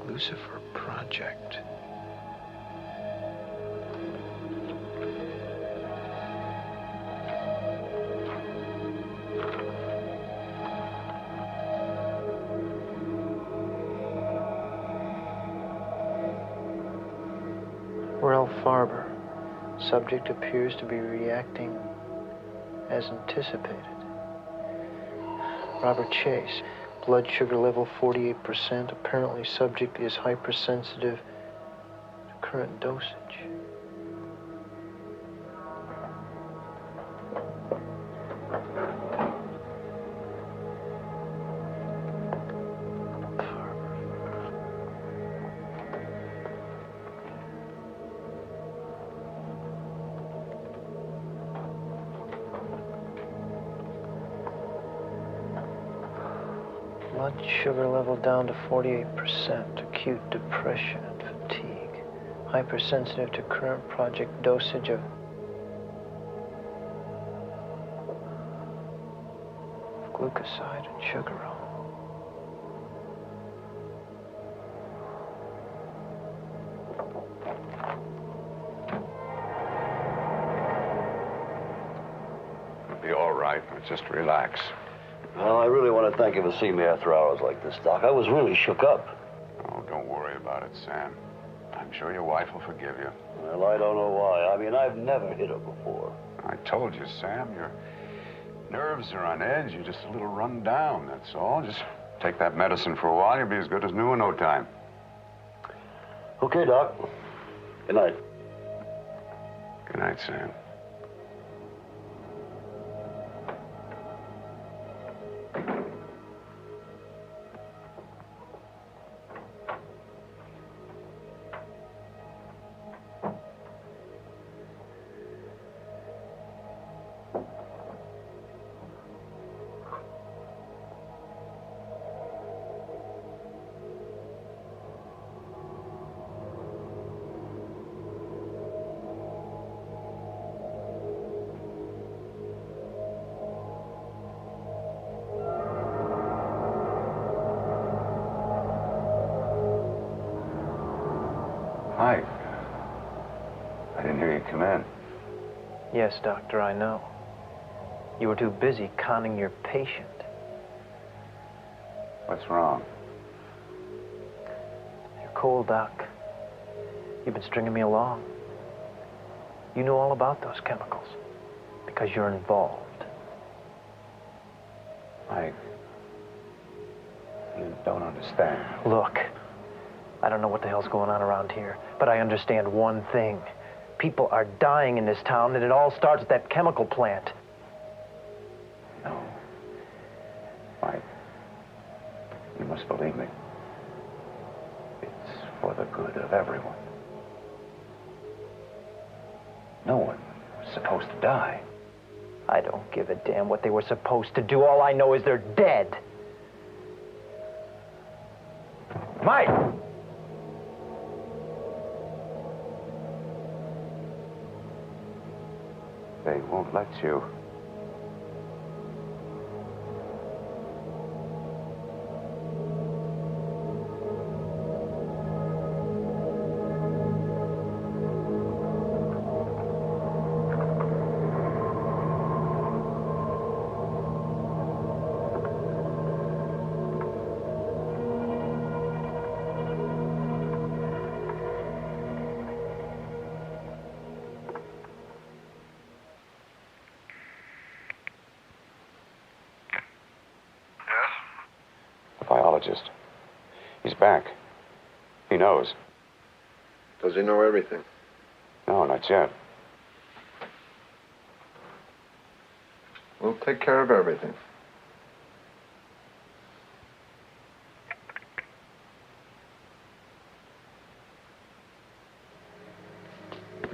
Lucifer Project. Ralph Farber. Subject appears to be reacting as anticipated. Robert Chase. Blood sugar level 48%. Apparently subject is hypersensitive to current dosage. Blood sugar level down to 48%. Acute depression and fatigue. Hypersensitive to current project dosage of glucoside and sugarol. It'll be all right. Just relax. Well, I really want to thank you for seeing me after hours like this, Doc. I was really shook up. Oh, don't worry about it, Sam. I'm sure your wife will forgive you. Well, I don't know why. I mean, I've never hit her before. I told you, Sam, your nerves are on edge. You're just a little run down, that's all. Just take that medicine for a while. You'll be as good as new in no time. Okay, Doc. Good night. Good night, Sam. I didn't hear you come in. Yes, doctor, I know. You were too busy conning your patient. What's wrong? You're cold, Doc. You've been stringing me along. You know all about those chemicals because you're involved. Mike, you don't understand. Look, I don't know what the hell's going on around here, but I understand one thing. People are dying in this town, and it all starts at that chemical plant. No. Mike, you must believe me. It's for the good of everyone. No one was supposed to die. I don't give a damn what they were supposed to do. All I know is they're dead. Mike! They won't let you. Biologist. He's back. He knows. Does he know everything? No, not yet. We'll take care of everything.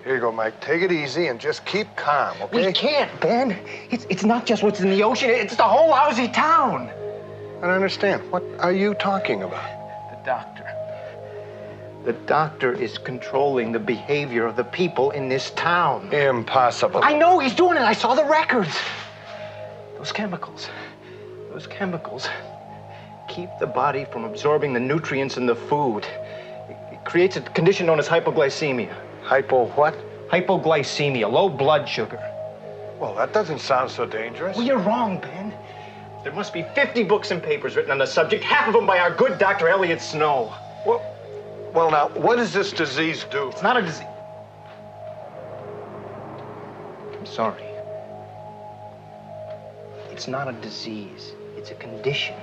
Here you go, Mike. Take it easy and just keep calm, okay? We can't, Ben. It's not just what's in the ocean. It's the whole lousy town. I don't understand. What are you talking about? The doctor. The doctor is controlling the behavior of the people in this town. Impossible. I know he's doing it. I saw the records. Those chemicals keep the body from absorbing the nutrients in the food. It creates a condition known as hypoglycemia. Hypo what? Hypoglycemia, low blood sugar. Well, that doesn't sound so dangerous. Well, you're wrong, Ben. There must be 50 books and papers written on the subject, half of them by our good Dr. Elliot Snow. Well, now, what does this disease do? It's not a disease. I'm sorry. It's not a disease. It's a condition.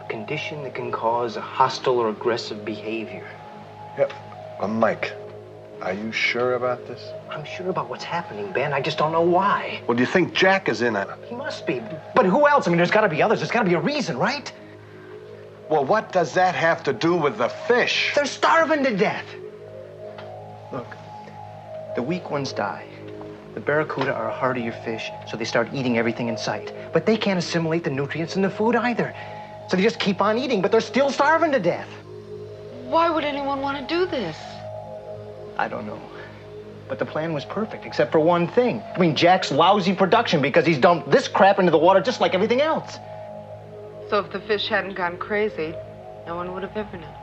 A condition that can cause a hostile or aggressive behavior. Yep. Mike, are you sure about this? I'm sure about what's happening, Ben. I just don't know why. Well, do you think Jack is in on it? He must be. But who else? I mean, there's got to be others. There's got to be a reason, right? Well, what does that have to do with the fish? They're starving to death. Look, the weak ones die. The barracuda are a hardier fish, so they start eating everything in sight. But they can't assimilate the nutrients in the food either. So they just keep on eating, but they're still starving to death. Why would anyone want to do this? I don't know. But the plan was perfect, except for one thing. I mean, Jack's lousy production because he's dumped this crap into the water just like everything else. So if the fish hadn't gone crazy, no one would have ever known.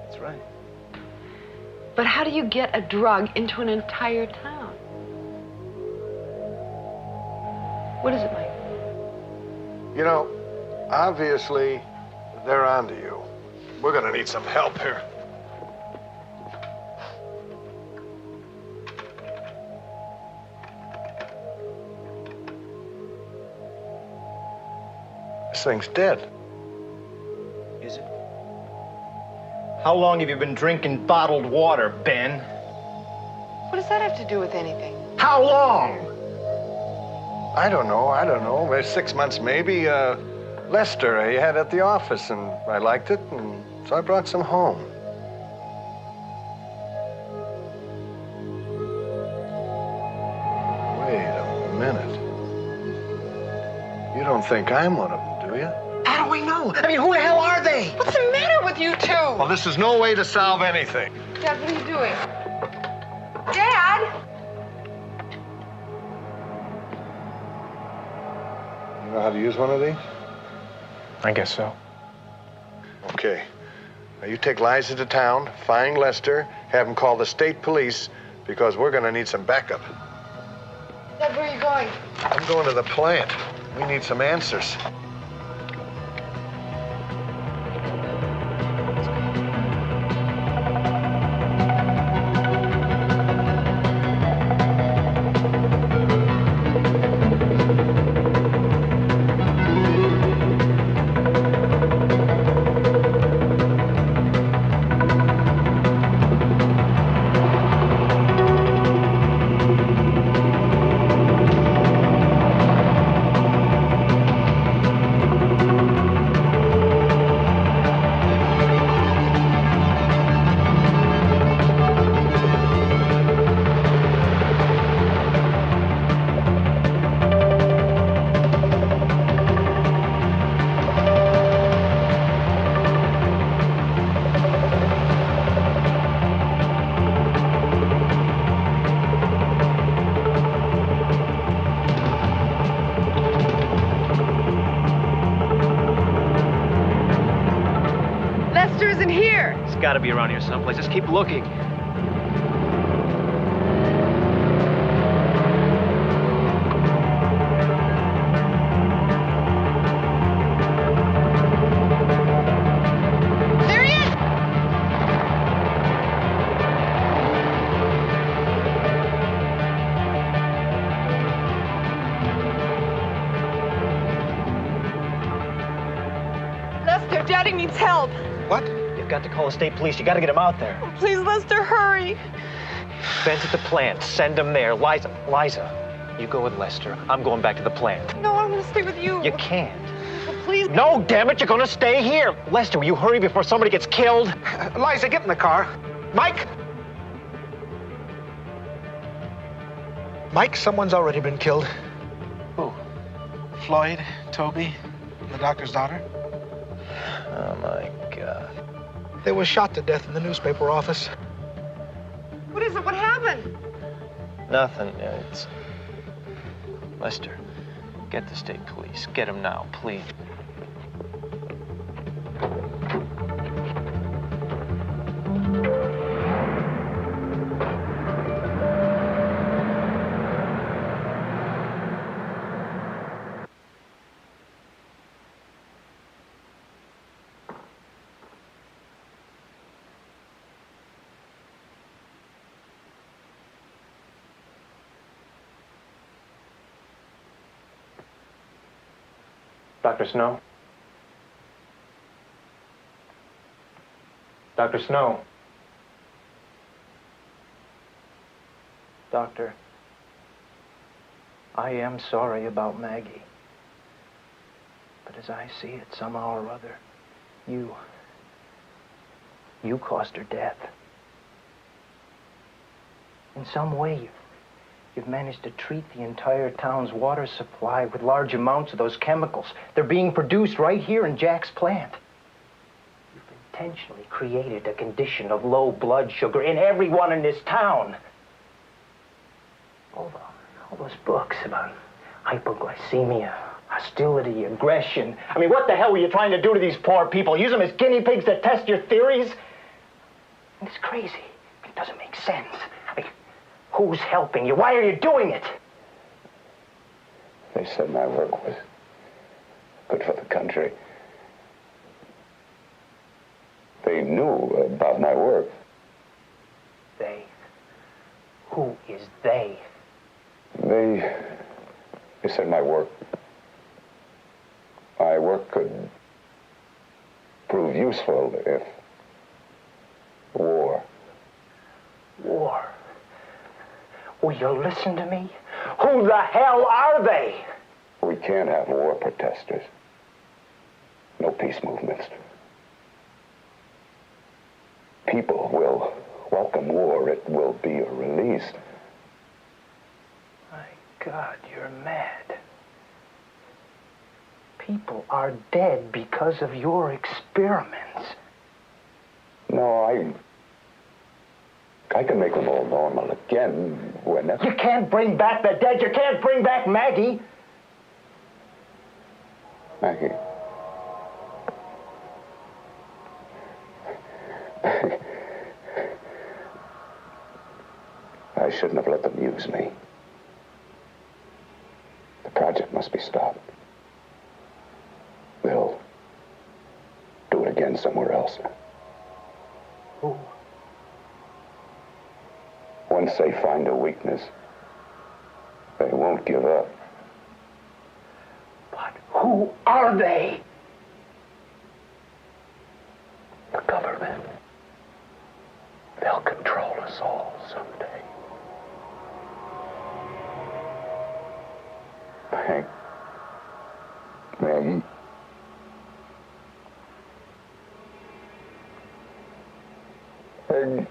That's right. But how do you get a drug into an entire town? What is it, Mike? You know, obviously, they're onto you. We're gonna need some help here. This thing's dead. Is it? How long have you been drinking bottled water, Ben? What does that have to do with anything? How long? I don't know. Maybe 6 months, maybe. Lester, he had it at the office, and I liked it, and so I brought some home. Wait a minute. You don't think I'm one of them, do you? How do we know? I mean, who the hell are they? What's the matter with you two? Well, this is no way to solve anything. Dad, what are you doing? Dad! You know how to use one of these? I guess so. Okay. Now you take Liza to town, find Lester, have him call the state police, Because we're gonna need some backup. Dad, where are you going? I'm going to the plant. We need some answers. Lester isn't here. It's got to be around here someplace. Just keep looking. There he is! Lester, Daddy needs help. What? You've got to call the state police. You got to get him out there. Please, Lester, hurry. Ben's at the plant. Send him there. Liza, you go with Lester. I'm going back to the plant. No, I'm gonna stay with you. You can't. Please. No, damn it, you're gonna stay here. Lester, will you hurry before somebody gets killed? Liza, get in the car. Mike? Mike, someone's already been killed. Who? Floyd, Toby, the doctor's daughter. Oh, my God. They were shot to death in the newspaper office. What is it? What happened? Nothing. It's... Lester, get the state police. Get him now, please. Dr. Snow? Dr. Snow? Doctor, I am sorry about Maggie. But as I see it, somehow or other, you caused her death. In some way, you've managed to treat the entire town's water supply with large amounts of those chemicals. They're being produced right here in Jack's plant. You've intentionally created a condition of low blood sugar in everyone in this town. All those books about hypoglycemia, hostility, aggression. I mean, what the hell were you trying to do to these poor people? Use them as guinea pigs to test your theories? It's crazy. It doesn't make sense. Who's helping you? Why are you doing it? They said my work was good for the country. They knew about my work. They? Who is they? They said my work could prove useful if war. War? Will you listen to me? Who the hell are they? We can't have war protesters. No peace movements. People will welcome war. It will be a release. My God, you're mad. People are dead because of your experiments. No, I can make them all normal again whenever. You can't bring back the dead. You can't bring back Maggie. Maggie. I I shouldn't have let them use me. The project must be stopped. They'll do it again somewhere else. Who? Once they find a weakness, they won't give up. But who are they? The government. They'll control us all someday. Hank. Maggie. Maggie.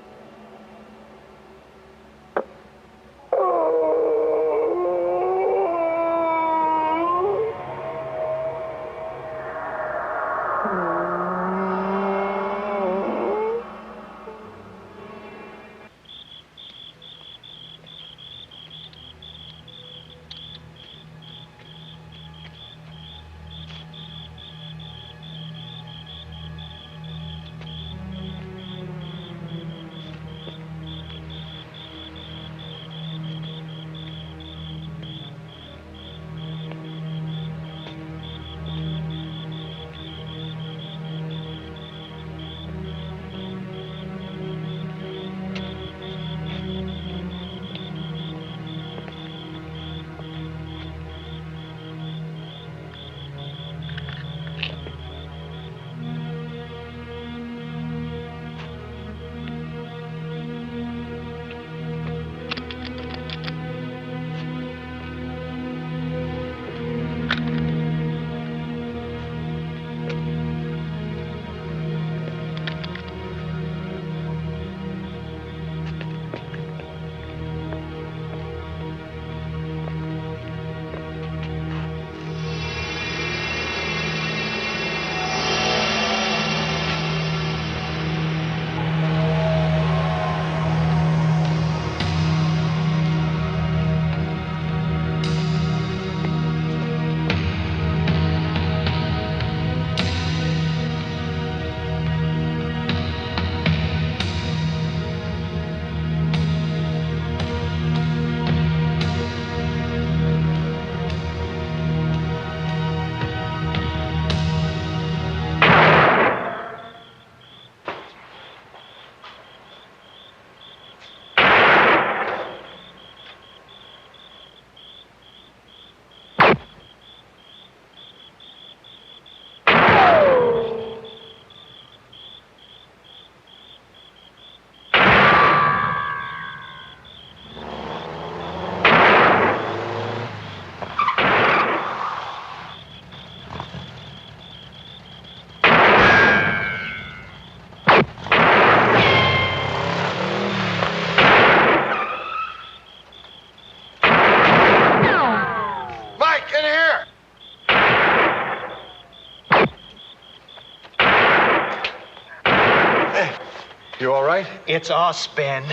You all right? It's us, Ben.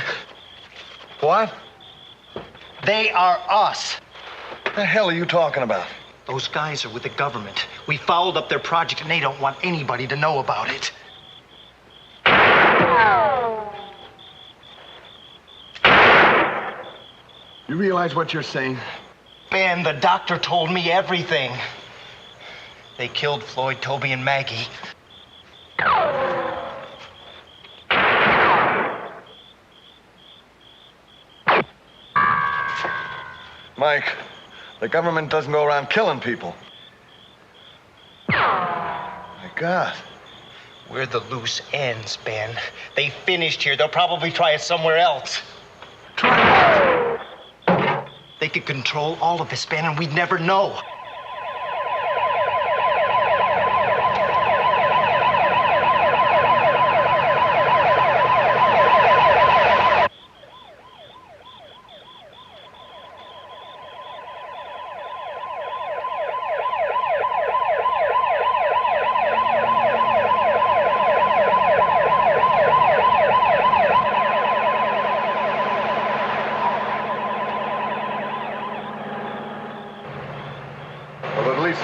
What? They are us. What the hell are you talking about? Those guys are with the government. We fouled up their project and they don't want anybody to know about it. You realize what you're saying? Ben, the doctor told me everything. They killed Floyd, Toby, and Maggie. Mike, the government doesn't go around killing people. My God. We're the loose ends, Ben. They finished here. They'll probably try it somewhere else. Try what? They could control all of this, Ben, and we'd never know.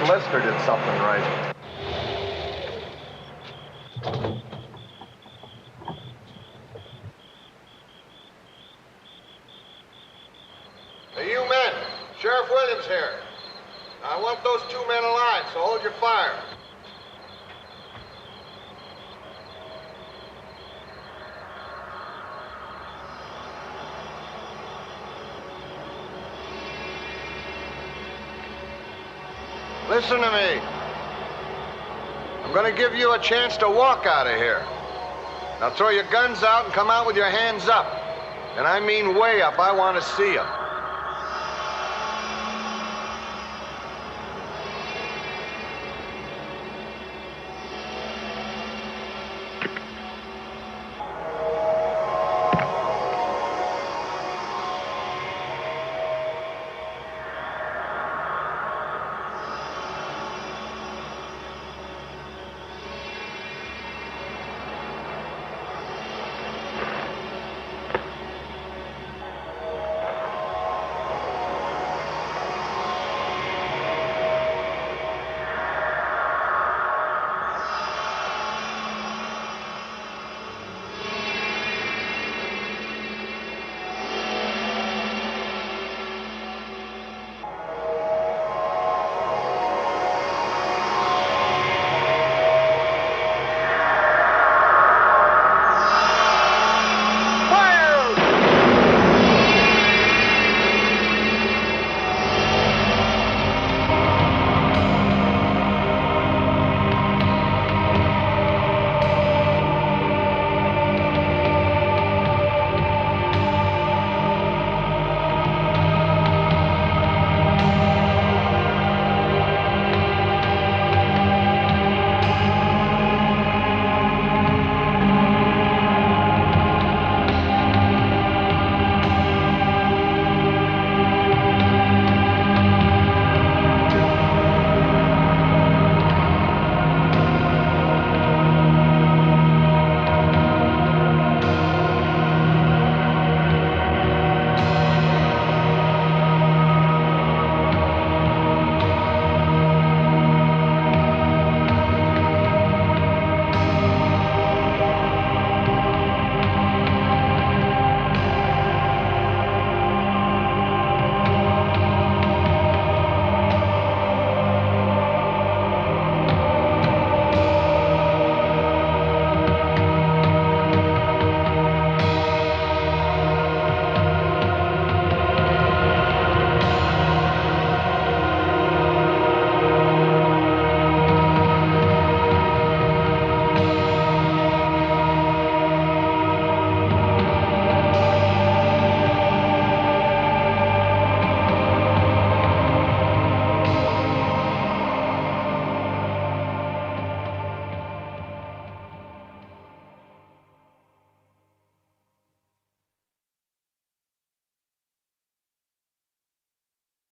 Lester did something right. Sheriff Williams here. I want those 2 men alive, so hold your fire. Listen to me. I'm gonna give you a chance to walk out of here. Now throw your guns out and come out with your hands up. And I mean way up. I want to see them.